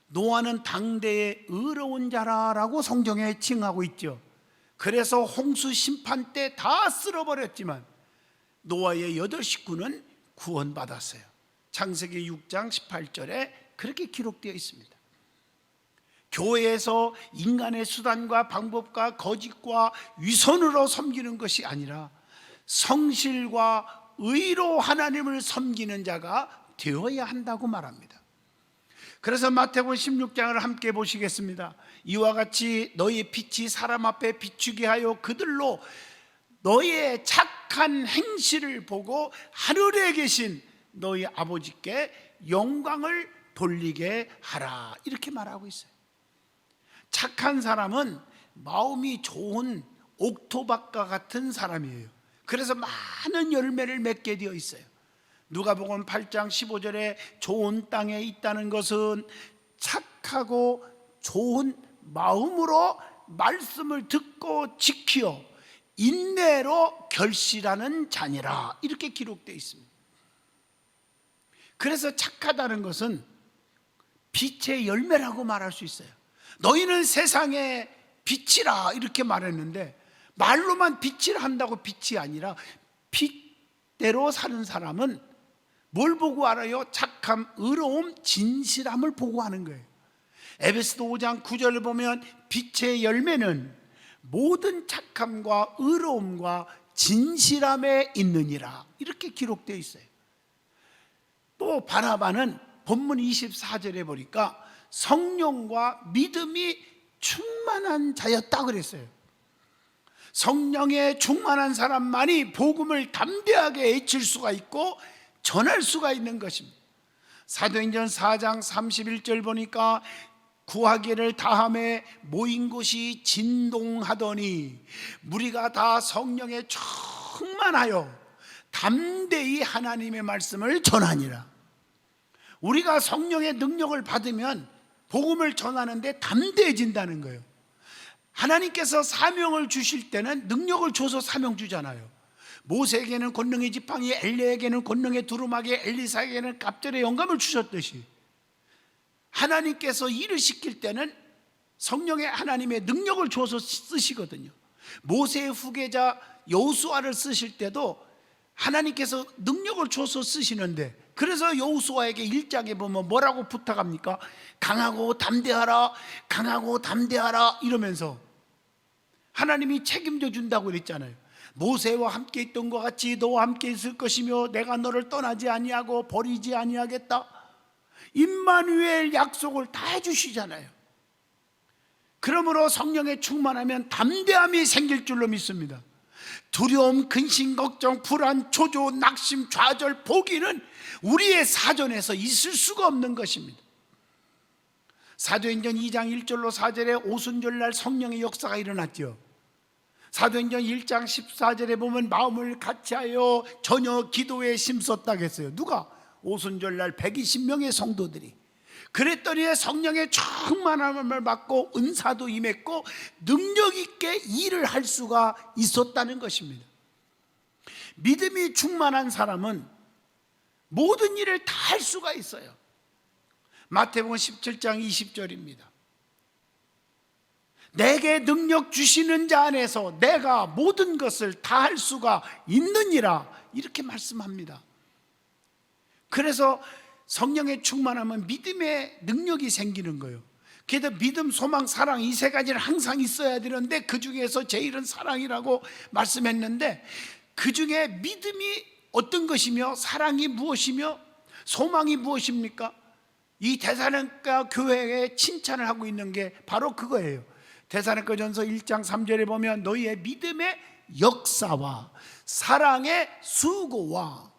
노아는 당대의 의로운 자라고 성경에 칭하고 있죠. 그래서 홍수 심판 때 다 쓸어버렸지만 노아의 8 식구는 구원받았어요. 창세기 6장 18절에 그렇게 기록되어 있습니다. 교회에서 인간의 수단과 방법과 거짓과 위선으로 섬기는 것이 아니라 성실과 의로 하나님을 섬기는 자가 되어야 한다고 말합니다. 그래서 마태복음 16장을 함께 보시겠습니다. 이와 같이 너희 빛이 사람 앞에 비추게 하여 그들로 너희의 착한 행실을 보고 하늘에 계신 너희 아버지께 영광을 돌리게 하라, 이렇게 말하고 있어요. 착한 사람은 마음이 좋은 옥토밭과 같은 사람이에요. 그래서 많은 열매를 맺게 되어 있어요. 누가복음 8장 15절에 좋은 땅에 있다는 것은 착하고 좋은 마음으로 말씀을 듣고 지키어 인내로 결실하는 자니라, 이렇게 기록되어 있습니다. 그래서 착하다는 것은 빛의 열매라고 말할 수 있어요. 너희는 세상의 빛이라, 이렇게 말했는데 말로만 빛이라 한다고 빛이 아니라 빛대로 사는 사람은 뭘 보고 알아요? 착함, 의로움, 진실함을 보고 하는 거예요. 에베소서 5장 9절을 보면 빛의 열매는 모든 착함과 의로움과 진실함에 있느니라, 이렇게 기록되어 있어요. 또 바나바는 본문 24절에 보니까 성령과 믿음이 충만한 자였다 그랬어요. 성령에 충만한 사람만이 복음을 담대하게 외칠 수가 있고 전할 수가 있는 것입니다. 사도행전 4장 31절 보니까 구하기를 다함에 모인 곳이 진동하더니 무리가 다 성령에 충만하여 담대히 하나님의 말씀을 전하니라. 우리가 성령의 능력을 받으면 복음을 전하는데 담대해진다는 거예요. 하나님께서 사명을 주실 때는 능력을 줘서 사명 주잖아요. 모세에게는 권능의 지팡이, 엘리야에게는 권능의 두루마기, 엘리사에게는 갑절의 영감을 주셨듯이 하나님께서 일을 시킬 때는 성령의 하나님의 능력을 줘서 쓰시거든요. 모세의 후계자 여호수아를 쓰실 때도 하나님께서 능력을 줘서 쓰시는데, 그래서 여호수아에게 1장에 보면 뭐라고 부탁합니까? 강하고 담대하라, 강하고 담대하라 이러면서 하나님이 책임져 준다고 그랬잖아요. 모세와 함께 있던 것 같이 너와 함께 있을 것이며 내가 너를 떠나지 아니하고 버리지 아니하겠다, 임마누엘 약속을 다 해주시잖아요. 그러므로 성령에 충만하면 담대함이 생길 줄로 믿습니다. 두려움, 근심, 걱정, 불안, 초조, 낙심, 좌절, 포기는 우리의 사전에서 있을 수가 없는 것입니다. 사도행전 2장 1절로 4절에 오순절날 성령의 역사가 일어났죠. 사도행전 1장 14절에 보면 마음을 같이하여 전혀 기도에 힘썼다고 했어요. 누가? 오순절날 120명의 성도들이. 그랬더니 성령의 충만함을 받고 은사도 임했고 능력 있게 일을 할 수가 있었다는 것입니다. 믿음이 충만한 사람은 모든 일을 다 할 수가 있어요. 마태복음 17장 20절입니다. 내게 능력 주시는 자 안에서 내가 모든 것을 다 할 수가 있느니라, 이렇게 말씀합니다. 그래서 성령의 충만하면 믿음의 능력이 생기는 거예요. 그래서 믿음, 소망, 사랑 이 세 가지는 항상 있어야 되는데 그 중에서 제일은 사랑이라고 말씀했는데, 그 중에 믿음이 어떤 것이며 사랑이 무엇이며 소망이 무엇입니까? 이 데살로니가 교회에 칭찬을 하고 있는 게 바로 그거예요. 데살로니가전서 1장 3절에 보면 너희의 믿음의 역사와 사랑의 수고와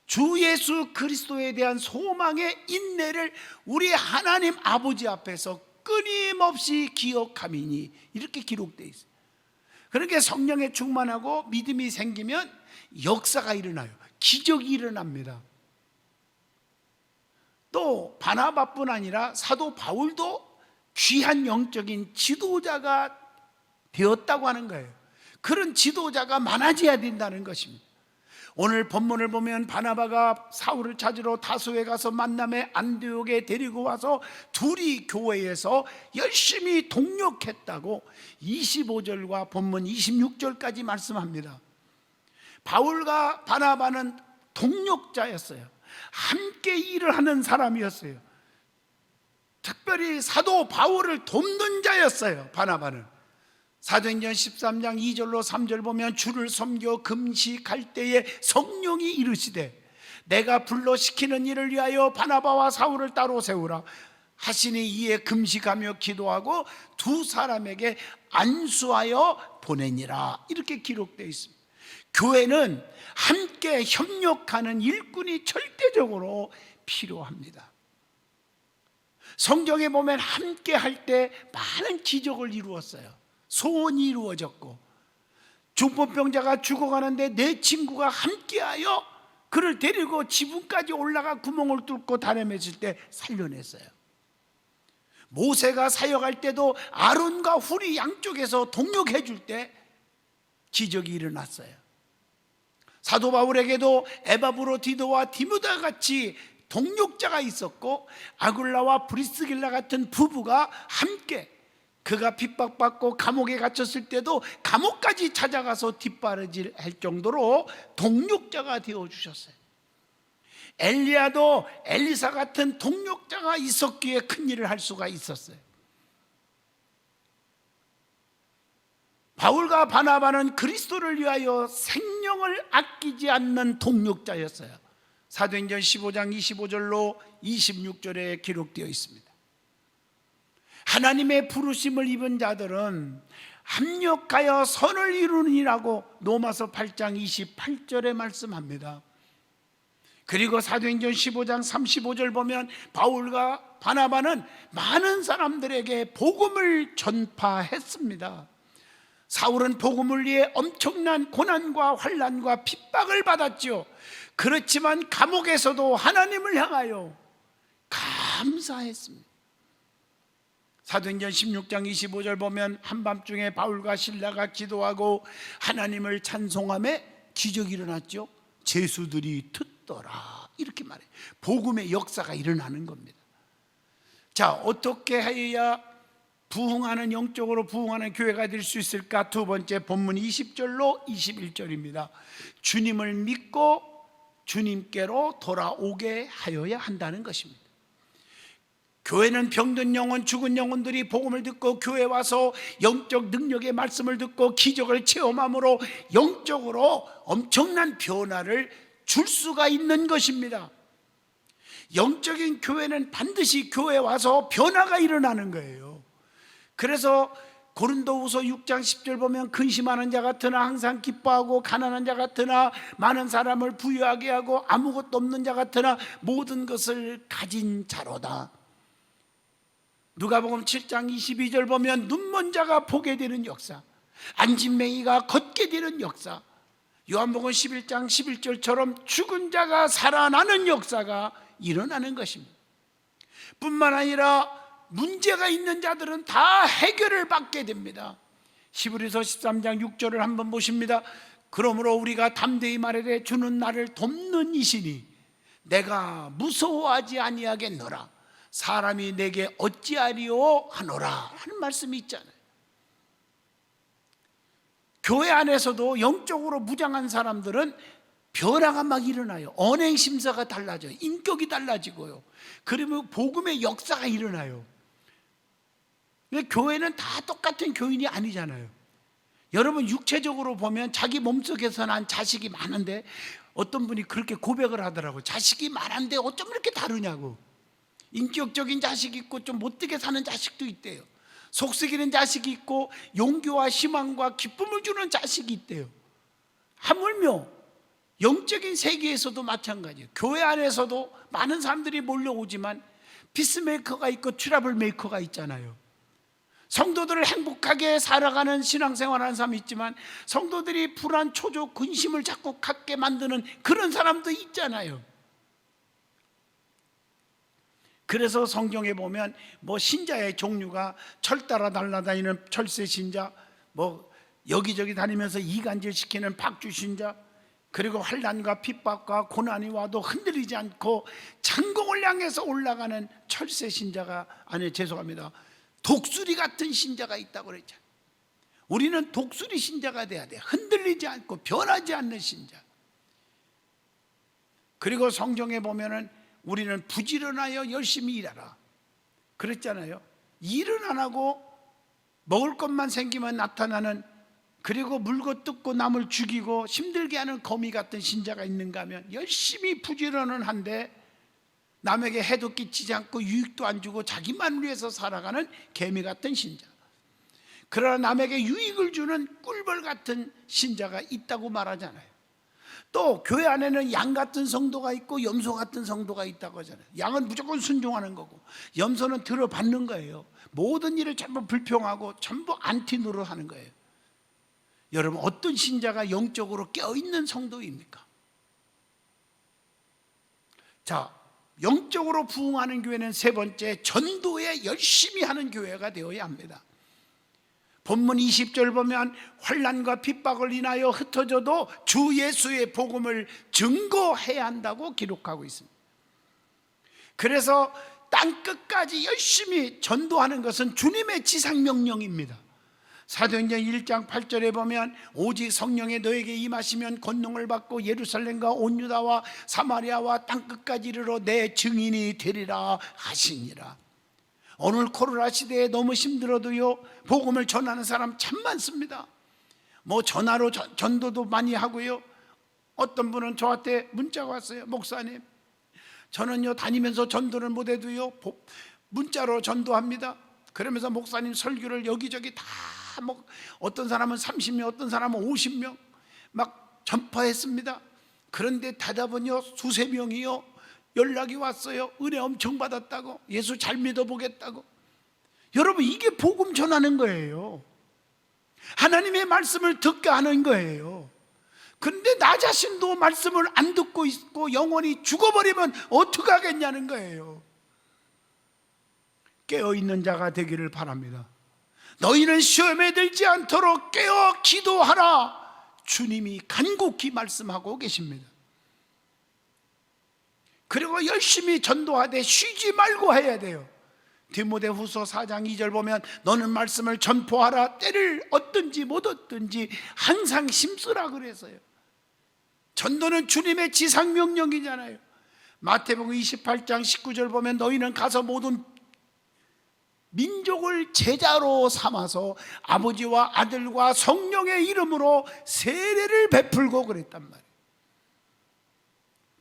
주 예수 그리스도에 대한 소망의 인내를 우리 하나님 아버지 앞에서 끊임없이 기억함이니, 이렇게 기록되어 있어요. 그러니까 성령에 충만하고 믿음이 생기면 역사가 일어나요. 기적이 일어납니다. 또 바나바뿐 아니라 사도 바울도 귀한 영적인 지도자가 되었다고 하는 거예요. 그런 지도자가 많아져야 된다는 것입니다. 오늘 본문을 보면 바나바가 사울을 찾으러 다소에 가서 만남에 안디옥에 데리고 와서 둘이 교회에서 열심히 동력했다고 25절과 본문 26절까지 말씀합니다. 바울과 바나바는 동력자였어요. 함께 일을 하는 사람이었어요. 특별히 사도 바울을 돕는 자였어요. 바나바는 사도행전 13장 2절로 3절 보면 주를 섬겨 금식할 때에 성령이 이르시되 내가 불러 시키는 일을 위하여 바나바와 사울을 따로 세우라 하시니 이에 금식하며 기도하고 두 사람에게 안수하여 보내니라. 이렇게 기록되어 있습니다. 교회는 함께 협력하는 일꾼이 절대적으로 필요합니다. 성경에 보면 함께 할 때 많은 기적을 이루었어요. 소원이 이루어졌고, 중풍병자가 죽어가는데 내 친구가 함께하여 그를 데리고 지붕까지 올라가 구멍을 뚫고 다름했을 때 살려냈어요. 모세가 사역할 때도 아론과 훌이 양쪽에서 동력해 줄 때 기적이 일어났어요. 사도 바울에게도 에바브로디도와 디모데 같이 동력자가 있었고, 아굴라와 브리스길라 같은 부부가 함께, 그가 핍박받고 감옥에 갇혔을 때도 감옥까지 찾아가서 뒷바라지를 할 정도로 동력자가 되어주셨어요. 엘리야도 엘리사 같은 동력자가 있었기에 큰 일을 할 수가 있었어요. 바울과 바나바는 그리스도를 위하여 생명을 아끼지 않는 동력자였어요. 사도행전 15장 25절로 26절에 기록되어 있습니다. 하나님의 부르심을 입은 자들은 합력하여 선을 이루느니라고 로마서 8장 28절에 말씀합니다. 그리고 사도행전 15장 35절 보면 바울과 바나바는 많은 사람들에게 복음을 전파했습니다. 사울은 복음을 위해 엄청난 고난과 환난과 핍박을 받았죠. 그렇지만 감옥에서도 하나님을 향하여 감사했습니다. 사도행전 16장 25절 보면 한밤중에 바울과 실라가 기도하고 하나님을 찬송함에 기적이 일어났죠. 제수들이 듣더라. 이렇게 말해요. 복음의 역사가 일어나는 겁니다. 자, 어떻게 해야 부흥하는, 영적으로 부흥하는 교회가 될 수 있을까? 두 번째, 본문 20절로 21절입니다. 주님을 믿고 주님께로 돌아오게 하여야 한다는 것입니다. 교회는 병든 영혼, 죽은 영혼들이 복음을 듣고 교회에 와서 영적 능력의 말씀을 듣고 기적을 체험함으로 영적으로 엄청난 변화를 줄 수가 있는 것입니다. 영적인 교회는 반드시 교회에 와서 변화가 일어나는 거예요. 그래서 고린도후서 6장 10절 보면 근심하는 자 같으나 항상 기뻐하고 가난한 자 같으나 많은 사람을 부유하게 하고 아무것도 없는 자 같으나 모든 것을 가진 자로다. 누가복음 7장 22절 보면 눈먼 자가 보게 되는 역사, 안진뱅이가 걷게 되는 역사, 요한복음 11장 11절처럼 죽은 자가 살아나는 역사가 일어나는 것입니다. 뿐만 아니라 문제가 있는 자들은 다 해결을 받게 됩니다. 히브리서 13장 6절을 한번 보십니다. 그러므로 우리가 담대히 말하되 주는 나를 돕는 이시니 내가 무서워하지 아니하겠노라. 사람이 내게 어찌하리요 하노라 하는 말씀이 있잖아요. 교회 안에서도 영적으로 무장한 사람들은 변화가 막 일어나요. 언행 심사가 달라져요. 인격이 달라지고요. 그러면 복음의 역사가 일어나요. 근데 교회는 다 똑같은 교인이 아니잖아요. 여러분, 육체적으로 보면 자기 몸속에서 난 자식이 많은데, 어떤 분이 그렇게 고백을 하더라고요. 자식이 많은데 어쩜 이렇게 다르냐고. 인격적인 자식이 있고 좀 못되게 사는 자식도 있대요. 속썩이는 자식이 있고 용기와 희망과 기쁨을 주는 자식이 있대요. 하물며 영적인 세계에서도 마찬가지예요. 교회 안에서도 많은 사람들이 몰려오지만 피스메이커가 있고 트러블 메이커가 있잖아요. 성도들을 행복하게 살아가는 신앙생활하는 사람이 있지만 성도들이 불안, 초조, 근심을 자꾸 갖게 만드는 그런 사람도 있잖아요. 그래서 성경에 보면 뭐 신자의 종류가 철 따라 날아다니는 철새 신자, 뭐 여기저기 다니면서 이간질 시키는 박주 신자, 그리고 환난과 핍박과 고난이 와도 흔들리지 않고 창공을 향해서 올라가는 철새 신자가, 아니 죄송합니다, 독수리 같은 신자가 있다고 그랬죠. 우리는 독수리 신자가 돼야 돼. 흔들리지 않고 변하지 않는 신자. 그리고 성경에 보면은 우리는 부지런하여 열심히 일하라. 그랬잖아요. 일은 안 하고 먹을 것만 생기면 나타나는, 그리고 물고 뜯고 남을 죽이고 힘들게 하는 거미 같은 신자가 있는가 하면 열심히 부지런은 한데 남에게 해도 끼치지 않고 유익도 안 주고 자기만 위해서 살아가는 개미 같은 신자, 그러나 남에게 유익을 주는 꿀벌 같은 신자가 있다고 말하잖아요. 또 교회 안에는 양 같은 성도가 있고 염소 같은 성도가 있다고 하잖아요. 양은 무조건 순종하는 거고 염소는 들어받는 거예요. 모든 일을 전부 불평하고 전부 안티 노릇하는 거예요. 여러분, 어떤 신자가 영적으로 깨어있는 성도입니까? 자, 영적으로 부흥하는 교회는 세 번째, 전도에 열심히 하는 교회가 되어야 합니다. 본문 20절 보면 환난과 핍박을 인하여 흩어져도 주 예수의 복음을 증거해야 한다고 기록하고 있습니다. 그래서 땅끝까지 열심히 전도하는 것은 주님의 지상명령입니다. 사도행전 1장 8절에 보면 오직 성령의 너에게 임하시면 권능을 받고 예루살렘과 온 유다와 사마리아와 땅끝까지 이르러 내 증인이 되리라 하시니라. 오늘 코로나 시대에 너무 힘들어도요, 복음을 전하는 사람 참 많습니다. 뭐 전화로 전도도 많이 하고요. 어떤 분은 저한테 문자가 왔어요. 목사님, 저는요 다니면서 전도를 못해도요 문자로 전도합니다. 그러면서 목사님 설교를 여기저기 다 어떤 사람은 30명, 어떤 사람은 50명 막 전파했습니다. 그런데 대답은요 두세 명이요 연락이 왔어요. 은혜 엄청 받았다고, 예수 잘 믿어보겠다고. 여러분, 이게 복음 전하는 거예요. 하나님의 말씀을 듣게 하는 거예요. 그런데 나 자신도 말씀을 안 듣고 있고 영원히 죽어버리면 어떡하겠냐는 거예요. 깨어있는 자가 되기를 바랍니다. 너희는 시험에 들지 않도록 깨어 기도하라, 주님이 간곡히 말씀하고 계십니다. 그리고 열심히 전도하되 쉬지 말고 해야 돼요. 디모데후서 4장 2절 보면 너는 말씀을 전포하라, 때를 얻든지 못 얻든지 항상 힘쓰라 그래서요. 전도는 주님의 지상명령이잖아요. 마태복음 28장 19절 보면 너희는 가서 모든 민족을 제자로 삼아서 아버지와 아들과 성령의 이름으로 세례를 베풀고 그랬단 말이에요.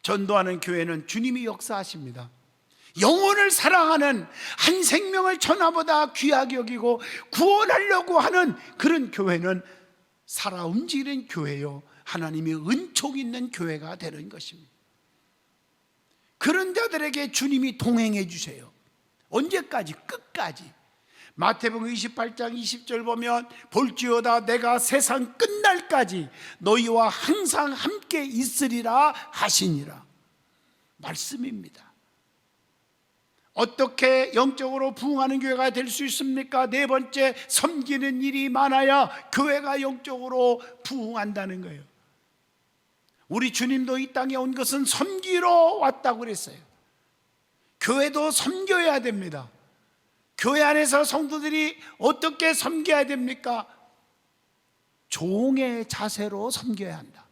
전도하는 교회는 주님이 역사하십니다. 영혼을 사랑하는, 한 생명을 천하보다 귀하게 여기고 구원하려고 하는 그런 교회는 살아 움직이는 교회요, 하나님의 은총 있는 교회가 되는 것입니다. 그런 자들에게 주님이 동행해 주세요. 언제까지? 끝까지. 마태복음 28장 20절 보면 볼지어다 내가 세상 끝날까지 너희와 항상 함께 있으리라 하시니라. 말씀입니다. 어떻게 영적으로 부흥하는 교회가 될 수 있습니까? 네 번째, 섬기는 일이 많아야 교회가 영적으로 부흥한다는 거예요. 우리 주님도 이 땅에 온 것은 섬기러 왔다고 그랬어요. 교회도 섬겨야 됩니다. 교회 안에서 성도들이 어떻게 섬겨야 됩니까? 종의 자세로 섬겨야 한다.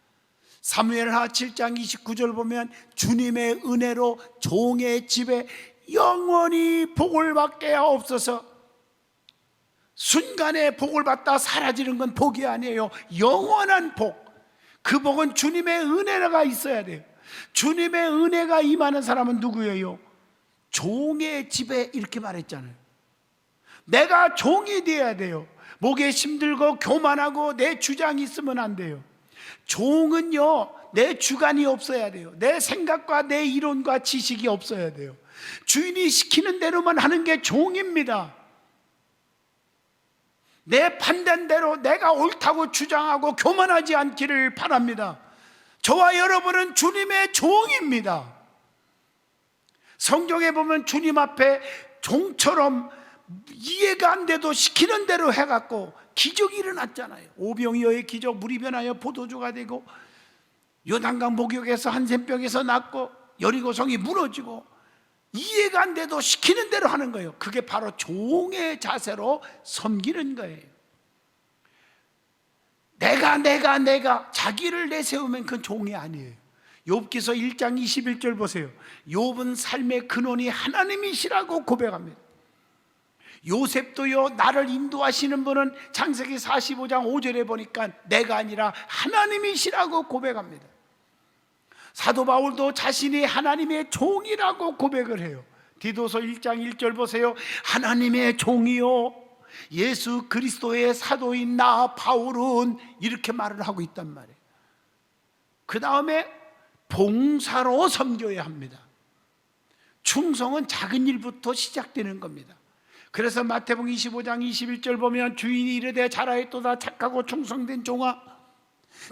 사무엘하 7장 29절 보면 주님의 은혜로 종의 집에 영원히 복을 받게 하옵소서. 순간에 복을 받다 사라지는 건 복이 아니에요. 영원한 복. 그 복은 주님의 은혜가 있어야 돼요. 주님의 은혜가 임하는 사람은 누구예요? 종의 집에, 이렇게 말했잖아요. 내가 종이 되어야 돼요. 목에 힘들고 교만하고 내 주장이 있으면 안 돼요. 종은요, 내 주관이 없어야 돼요. 내 생각과 내 이론과 지식이 없어야 돼요. 주인이 시키는 대로만 하는 게 종입니다. 내 판단대로 내가 옳다고 주장하고 교만하지 않기를 바랍니다. 저와 여러분은 주님의 종입니다. 성경에 보면 주님 앞에 종처럼 이해가 안 돼도 시키는 대로 해갖고 기적이 일어났잖아요. 오병이어의 기적, 물이 변하여 포도주가 되고 요단강 목욕에서 한센병에서 낫고 여리고성이 무너지고, 이해가 안 돼도 시키는 대로 하는 거예요. 그게 바로 종의 자세로 섬기는 거예요. 내가 자기를 내세우면 그건 종이 아니에요. 욥기서 1장 21절 보세요. 욥은 삶의 근원이 하나님이시라고 고백합니다. 요셉도요, 나를 인도하시는 분은 창세기 45장 5절에 보니까 내가 아니라 하나님이시라고 고백합니다. 사도 바울도 자신이 하나님의 종이라고 고백을 해요. 디도서 1장 1절 보세요. 하나님의 종이요 예수 그리스도의 사도인 나 바울은 이렇게 말을 하고 있단 말이에요. 그 다음에 봉사로 섬겨야 합니다. 충성은 작은 일부터 시작되는 겁니다. 그래서 마태복음 25장 21절 보면 주인이 이르되 잘하였도다 착하고 충성된 종아,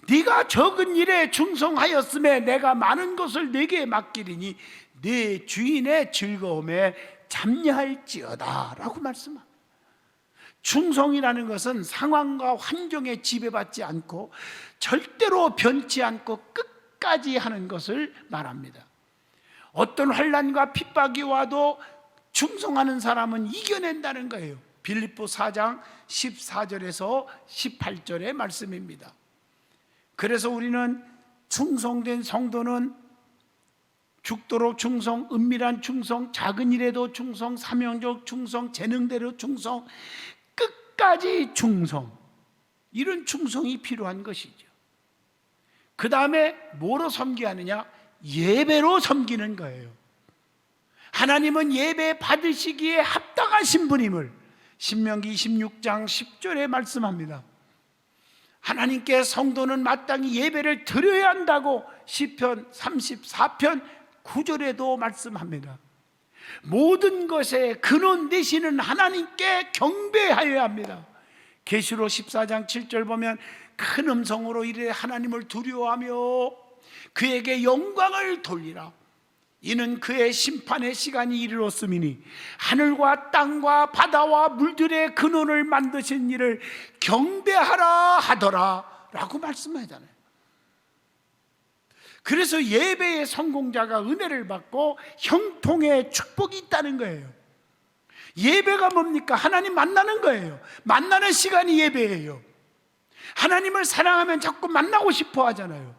네가 적은 일에 충성하였음에 내가 많은 것을 네게 맡기리니 네 주인의 즐거움에 참여할지어다 라고 말씀합니다. 충성이라는 것은 상황과 환경에 지배받지 않고 절대로 변치 않고 끝까지 하는 것을 말합니다. 어떤 환난과 핍박이 와도 충성하는 사람은 이겨낸다는 거예요. 빌립보 4장 14절에서 18절의 말씀입니다. 그래서 우리는 충성된 성도는 죽도록 충성, 은밀한 충성, 작은 일에도 충성, 사명적 충성, 재능대로 충성, 끝까지 충성, 이런 충성이 필요한 것이죠. 그 다음에 뭐로 섬겨야 하느냐? 예배로 섬기는 거예요. 하나님은 예배 받으시기에 합당하신 분임을 신명기 26장 10절에 말씀합니다. 하나님께 성도는 마땅히 예배를 드려야 한다고 시편 34편 9절에도 말씀합니다. 모든 것의 근원 되시는 하나님께 경배하여야 합니다. 계시록 14장 7절 보면 큰 음성으로 이르되 하나님을 두려워하며 그에게 영광을 돌리라. 이는 그의 심판의 시간이 이르렀음이니 하늘과 땅과 바다와 물들의 근원을 만드신 이를 경배하라 하더라 라고 말씀하잖아요. 그래서 예배의 성공자가 은혜를 받고 형통의 축복이 있다는 거예요. 예배가 뭡니까? 하나님 만나는 거예요. 만나는 시간이 예배예요. 하나님을 사랑하면 자꾸 만나고 싶어 하잖아요.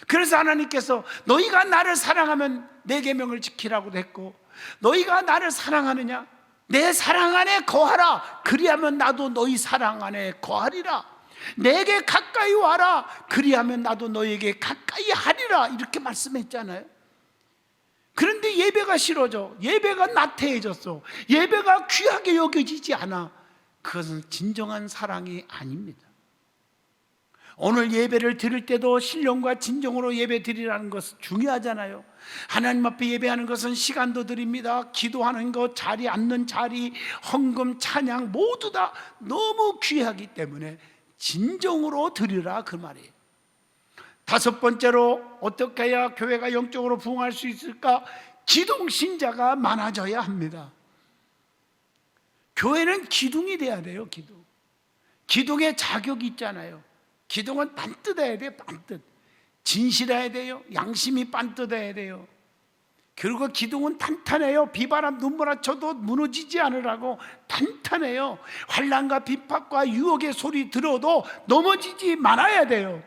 그래서 하나님께서 너희가 나를 사랑하면 내 계명을 지키라고도 했고, 너희가 나를 사랑하느냐? 내 사랑 안에 거하라. 그리하면 나도 너희 사랑 안에 거하리라. 내게 가까이 와라. 그리하면 나도 너희에게 가까이 하리라. 이렇게 말씀했잖아요. 그런데 예배가 싫어져. 예배가 나태해졌어. 예배가 귀하게 여겨지지 않아. 그것은 진정한 사랑이 아닙니다. 오늘 예배를 드릴 때도 신령과 진정으로 예배 드리라는 것은 중요하잖아요. 하나님 앞에 예배하는 것은 시간도 드립니다. 기도하는 것, 자리 앉는 자리, 헌금, 찬양 모두 다 너무 귀하기 때문에 진정으로 드리라 그 말이에요. 다섯 번째로 어떻게 해야 교회가 영적으로 부흥할 수 있을까? 기둥신자가 많아져야 합니다. 교회는 기둥이 돼야 돼요. 기둥. 기둥에 자격이 있잖아요. 기둥은 반듯해야 돼요. 반듯. 진실해야 돼요. 양심이 반듯해야 돼요. 그리고 기둥은 탄탄해요. 비바람 눈보라 쳐도 무너지지 않으라고 탄탄해요. 환난과 핍박과 유혹의 소리 들어도 넘어지지 말아야 돼요.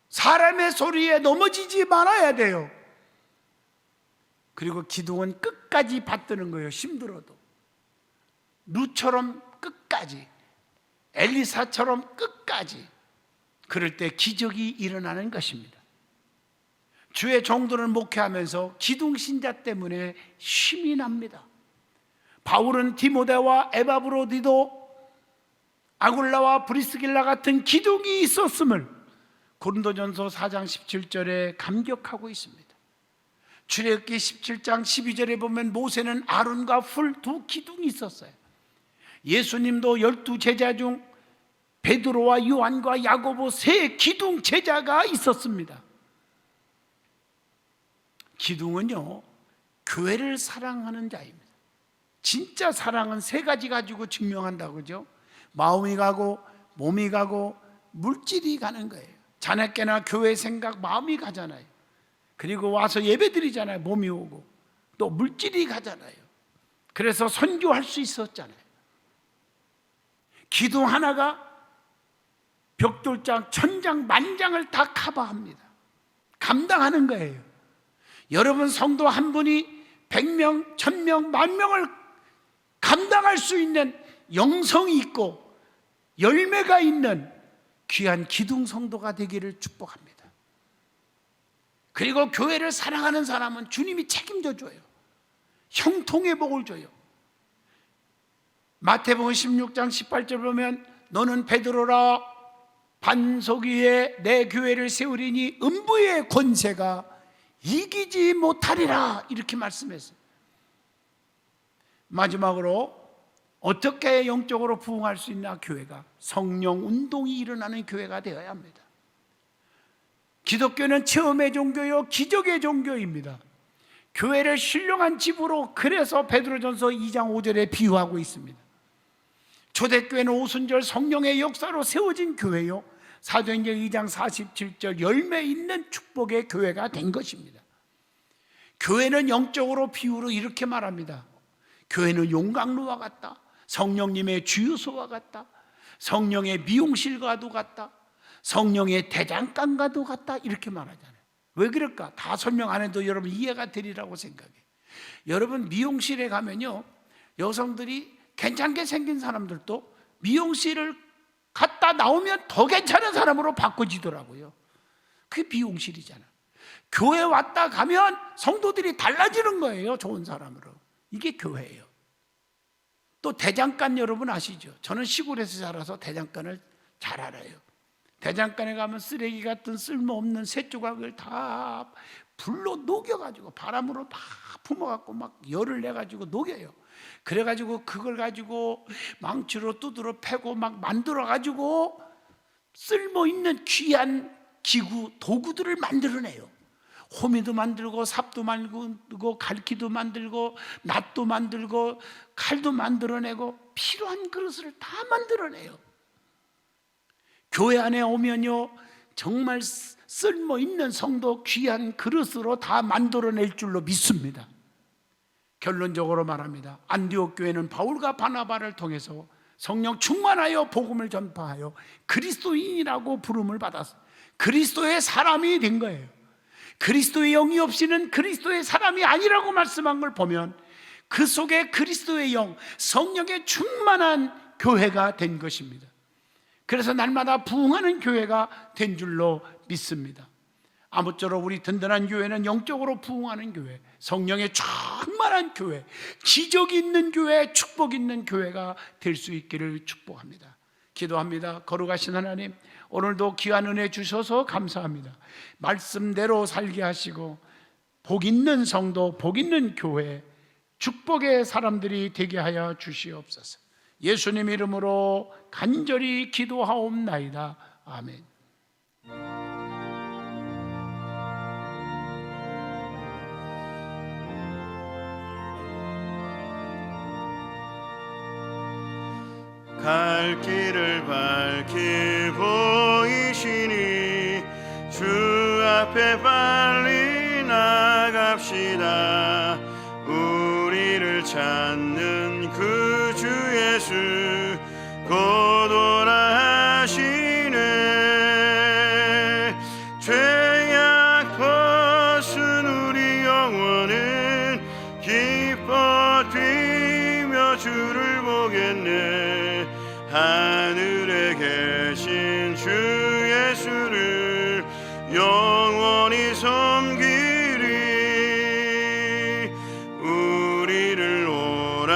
사람의 소리에 넘어지지 말아야 돼요. 그리고 기둥은 끝까지 받드는 거예요. 힘들어도. 루처럼 끝까지, 엘리사처럼 끝까지. 그럴 때 기적이 일어나는 것입니다. 주의 종들을 목회하면서 기둥신자 때문에 쉼이 납니다. 바울은 디모데와 에바브로디도 아굴라와 브리스길라 같은 기둥이 있었음을 고린도전서 4장 17절에 감격하고 있습니다. 출애굽기 17장 12절에 보면 모세는 아론과 훌 두 기둥이 있었어요. 예수님도 12제자 중 베드로와 요한과 야고보 세 기둥 제자가 있었습니다. 기둥은요, 교회를 사랑하는 자입니다. 진짜 사랑은 세 가지 가지고 증명한다고 그죠? 마음이 가고 몸이 가고 물질이 가는 거예요. 자네께나 교회 생각 마음이 가잖아요. 그리고 와서 예배 드리잖아요. 몸이 오고 또 물질이 가잖아요. 그래서 선교할 수 있었잖아요. 기둥 하나가 벽돌장, 천장, 만장을 다 커버합니다. 감당하는 거예요. 여러분 성도 한 분이 100명, 1000명, 10,000명을 감당할 수 있는 영성이 있고 열매가 있는 귀한 기둥 성도가 되기를 축복합니다. 그리고 교회를 사랑하는 사람은 주님이 책임져 줘요. 형통의 복을 줘요. 마태복음 16장 18절 보면 너는 베드로라, 반석 위에 내 교회를 세우리니 음부의 권세가 이기지 못하리라, 이렇게 말씀했어요. 마지막으로 어떻게 영적으로 부흥할 수 있나? 교회가 성령 운동이 일어나는 교회가 되어야 합니다. 기독교는 체험의 종교요 기적의 종교입니다. 교회를 신령한 집으로, 그래서 베드로전서 2장 5절에 비유하고 있습니다. 초대교회는 오순절 성령의 역사로 세워진 교회요, 사도행전 2장 47절 열매 있는 축복의 교회가 된 것입니다. 교회는 영적으로 비유로 이렇게 말합니다. 교회는 용광로와 같다, 성령님의 주유소와 같다, 성령의 미용실과도 같다, 성령의 대장간과도 같다, 이렇게 말하잖아요. 왜 그럴까? 다 설명 안 해도 여러분 이해가 되리라고 생각해요. 여러분 미용실에 가면요, 여성들이 괜찮게 생긴 사람들도 미용실을 갔다 나오면 더 괜찮은 사람으로 바꿔지더라고요. 그게 미용실이잖아. 교회 왔다 가면 성도들이 달라지는 거예요, 좋은 사람으로. 이게 교회예요. 또 대장간 여러분 아시죠? 저는 시골에서 자라서 대장간을 잘 알아요. 대장간에 가면 쓰레기 같은 쓸모없는 쇠조각을 다 불로 녹여가지고 바람으로 막 품어갖고 막 열을 내가지고 녹여요. 그래가지고 그걸 가지고 망치로 두드러 패고 막 만들어가지고 쓸모있는 귀한 기구, 도구들을 만들어내요. 호미도 만들고 삽도 만들고 갈퀴도 만들고 낫도 만들고 칼도 만들어내고 필요한 그릇을 다 만들어내요. 교회 안에 오면요, 정말 쓸모있는 성도 귀한 그릇으로 다 만들어낼 줄로 믿습니다. 결론적으로 말합니다. 안디옥 교회는 바울과 바나바를 통해서 성령 충만하여 복음을 전파하여 그리스도인이라고 부름을 받았어요. 그리스도의 사람이 된 거예요. 그리스도의 영이 없이는 그리스도의 사람이 아니라고 말씀한 걸 보면 그 속에 그리스도의 영, 성령의 충만한 교회가 된 것입니다. 그래서 날마다 부흥하는 교회가 된 줄로 믿습니다. 아무쪼록 우리 든든한 교회는 영적으로 부흥하는 교회, 성령의 충만한 교회, 기적이 있는 교회, 축복 있는 교회가 될 수 있기를 축복합니다. 기도합니다. 거룩하신 하나님, 오늘도 귀한 은혜 주셔서 감사합니다. 말씀대로 살게 하시고 복 있는 성도, 복 있는 교회, 축복의 사람들이 되게 하여 주시옵소서. 예수님 이름으로 간절히 기도하옵나이다. 아멘. 갈 길을 밝히 보이시니 주 앞에 빨리 나갑시다. 우리를 찾는 그 주 예수 곧 오라 하시네. 죄악 벗은 우리 영혼은 기뻐 뛰며 주를 보겠네. 하늘에 계신 주 예수를 영원히 섬기리. 우리를 오라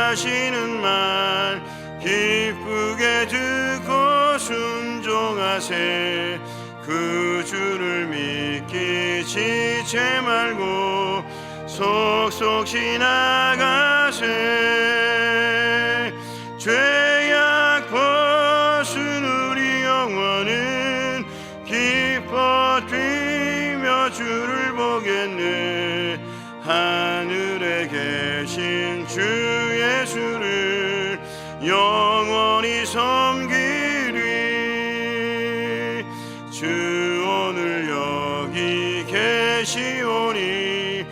하시는 말 기쁘게 듣고 순종하세. 그 주를 믿기 지체 말고 속속 지나가세. 죄악 벗은 우리 영혼은 기뻐 뛰며 주를 보겠네. 하늘에 계신 주 예수를 영원히 섬기리. 주 오늘 여기 계시오니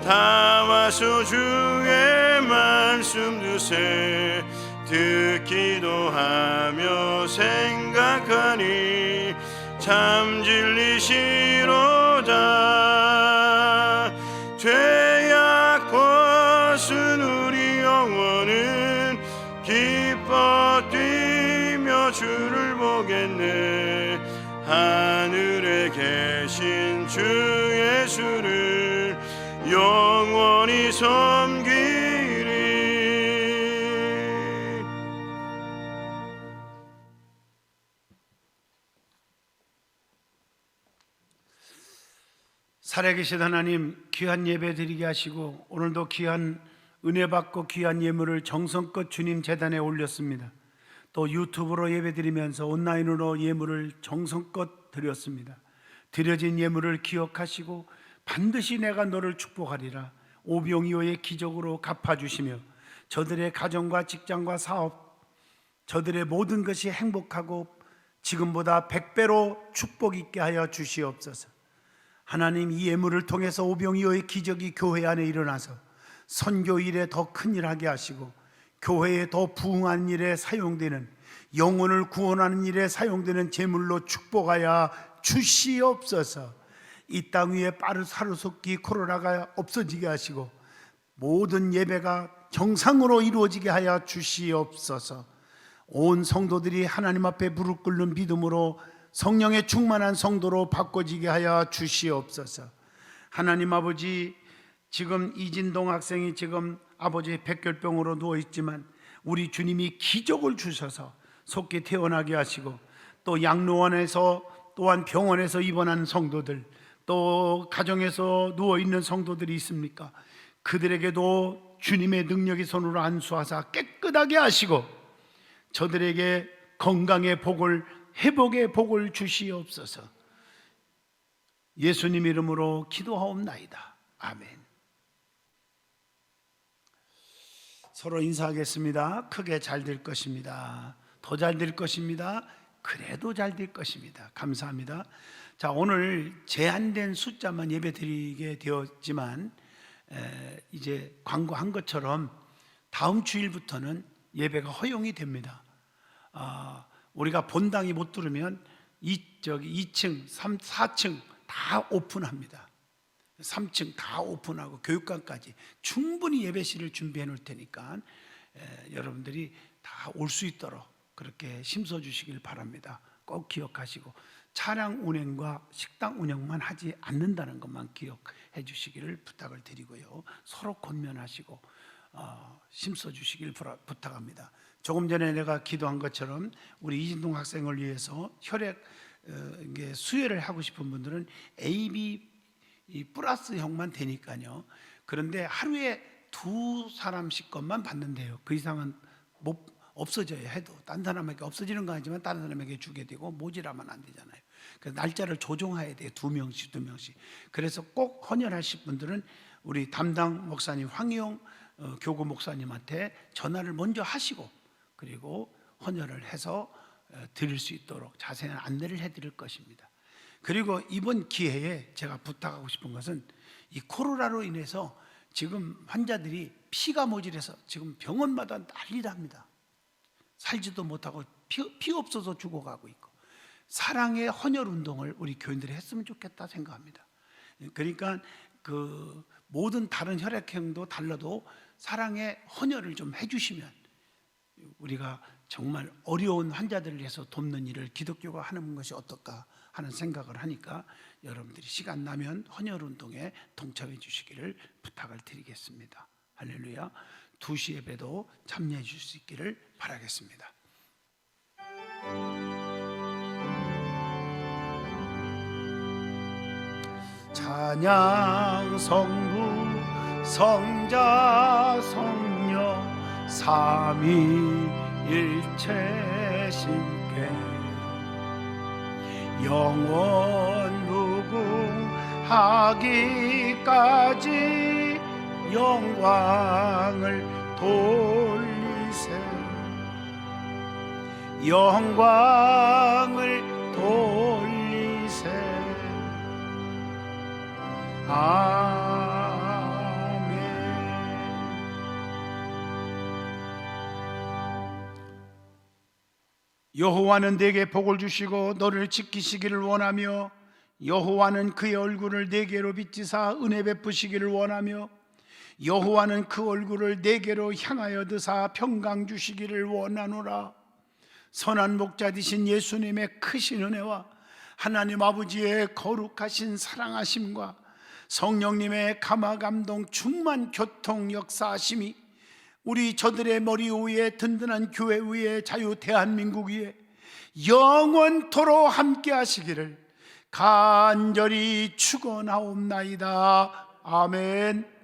다 와서 주의 말씀 두세. 듣기도 하며 생각하니 참 진리시로다. 죄악 벗은 우리 영혼 하늘에 계신 주 예수를 영원히 섬기리. 살아계신 하나님, 귀한 예배 드리게 하시고 오늘도 귀한 은혜 받고 귀한 예물을 정성껏 주님 제단에 올렸습니다. 또 유튜브로 예배 드리면서 온라인으로 예물을 정성껏 드렸습니다. 드려진 예물을 기억하시고 반드시 내가 너를 축복하리라 오병이어의 기적으로 갚아주시며 저들의 가정과 직장과 사업, 저들의 모든 것이 행복하고 지금보다 100배로 축복 있게 하여 주시옵소서. 하나님, 이 예물을 통해서 오병이어의 기적이 교회 안에 일어나서 선교 일에 더 큰 일하게 하시고 교회에 더 부흥한 일에 사용되는, 영혼을 구원하는 일에 사용되는 제물로 축복하여 주시옵소서. 이 땅 위에 빠르사르속기 코로나가 없어지게 하시고 모든 예배가 정상으로 이루어지게 하여 주시옵소서. 온 성도들이 하나님 앞에 무릎 꿇는 믿음으로 성령의 충만한 성도로 바꿔지게 하여 주시옵소서. 하나님 아버지, 지금 이진동 학생이 지금 아버지의 백혈병으로 누워있지만 우리 주님이 기적을 주셔서 속히 태어나게 하시고, 또 양로원에서 또한 병원에서 입원한 성도들, 또 가정에서 누워있는 성도들이 있습니까? 그들에게도 주님의 능력의 손으로 안수하사 깨끗하게 하시고 저들에게 건강의 복을, 회복의 복을 주시옵소서. 예수님 이름으로 기도하옵나이다. 아멘. 서로 인사하겠습니다. 크게 잘 될 것입니다. 더 잘 될 것입니다. 그래도 잘 될 것입니다. 감사합니다. 자, 오늘 제한된 숫자만 예배 드리게 되었지만 이제 광고한 것처럼 다음 주일부터는 예배가 허용이 됩니다. 우리가 본당이 못 들으면 2층, 3, 4층 다 오픈합니다. 3층 다 오픈하고 교육관까지 충분히 예배실을 준비해 놓을 테니까 여러분들이 다 올 수 있도록 그렇게 심서 주시길 바랍니다. 꼭 기억하시고 차량 운행과 식당 운영만 하지 않는다는 것만 기억해 주시기를 부탁을 드리고요. 서로 권면하시고 심서 주시길 부탁합니다. 조금 전에 내가 기도한 것처럼 우리 이진동 학생을 위해서 혈액 수혈을 하고 싶은 분들은 AB 플러스형만 되니까요. 그런데 하루에 2사람씩 것만 받는데요. 그 이상은 없어져야 해도 딴 사람에게 없어지는 거 아니지만 다른 사람에게 주게 되고 모자라면 안 되잖아요. 그래서 날짜를 조정해야 돼요. 2명씩. 그래서 꼭 헌혈하실 분들은 우리 담당 목사님 황희용 교구 목사님한테 전화를 먼저 하시고 그리고 헌혈을 해서 드릴 수 있도록 자세한 안내를 해드릴 것입니다. 그리고 이번 기회에 제가 부탁하고 싶은 것은 이 코로나로 인해서 지금 환자들이 피가 모질해서 지금 병원마다 난리랍니다. 살지도 못하고 피 없어서 죽어가고 있고, 사랑의 헌혈 운동을 우리 교인들이 했으면 좋겠다 생각합니다. 그러니까 그 모든 다른 혈액형도 달라도 사랑의 헌혈을 좀 해주시면 우리가 정말 어려운 환자들을 위해서 돕는 일을 기독교가 하는 것이 어떨까 하는 생각을 하니까 여러분들이 시간 나면 헌혈 운동에 동참해 주시기를 부탁을 드리겠습니다. 할렐루야. 2시 예배도 참여해 주실 수 있기를 바라겠습니다. 찬양 성부 성자 성령 삼위일체 신께 영원 무궁하기까지 영광을 돌리세 영광을 돌리세 아멘. 여호와는 내게 복을 주시고 너를 지키시기를 원하며 여호와는 그의 얼굴을 내게로 비치사 은혜 베푸시기를 원하며 여호와는 그 얼굴을 내게로 향하여 드사 평강 주시기를 원하노라. 선한 목자 되신 예수님의 크신 은혜와 하나님 아버지의 거룩하신 사랑하심과 성령님의 감화감동 충만 교통 역사하심이 우리 저들의 머리 위에 든든한 교회 위에 자유 대한민국 위에 영원토록 함께 하시기를 간절히 축원하옵나이다. 아멘.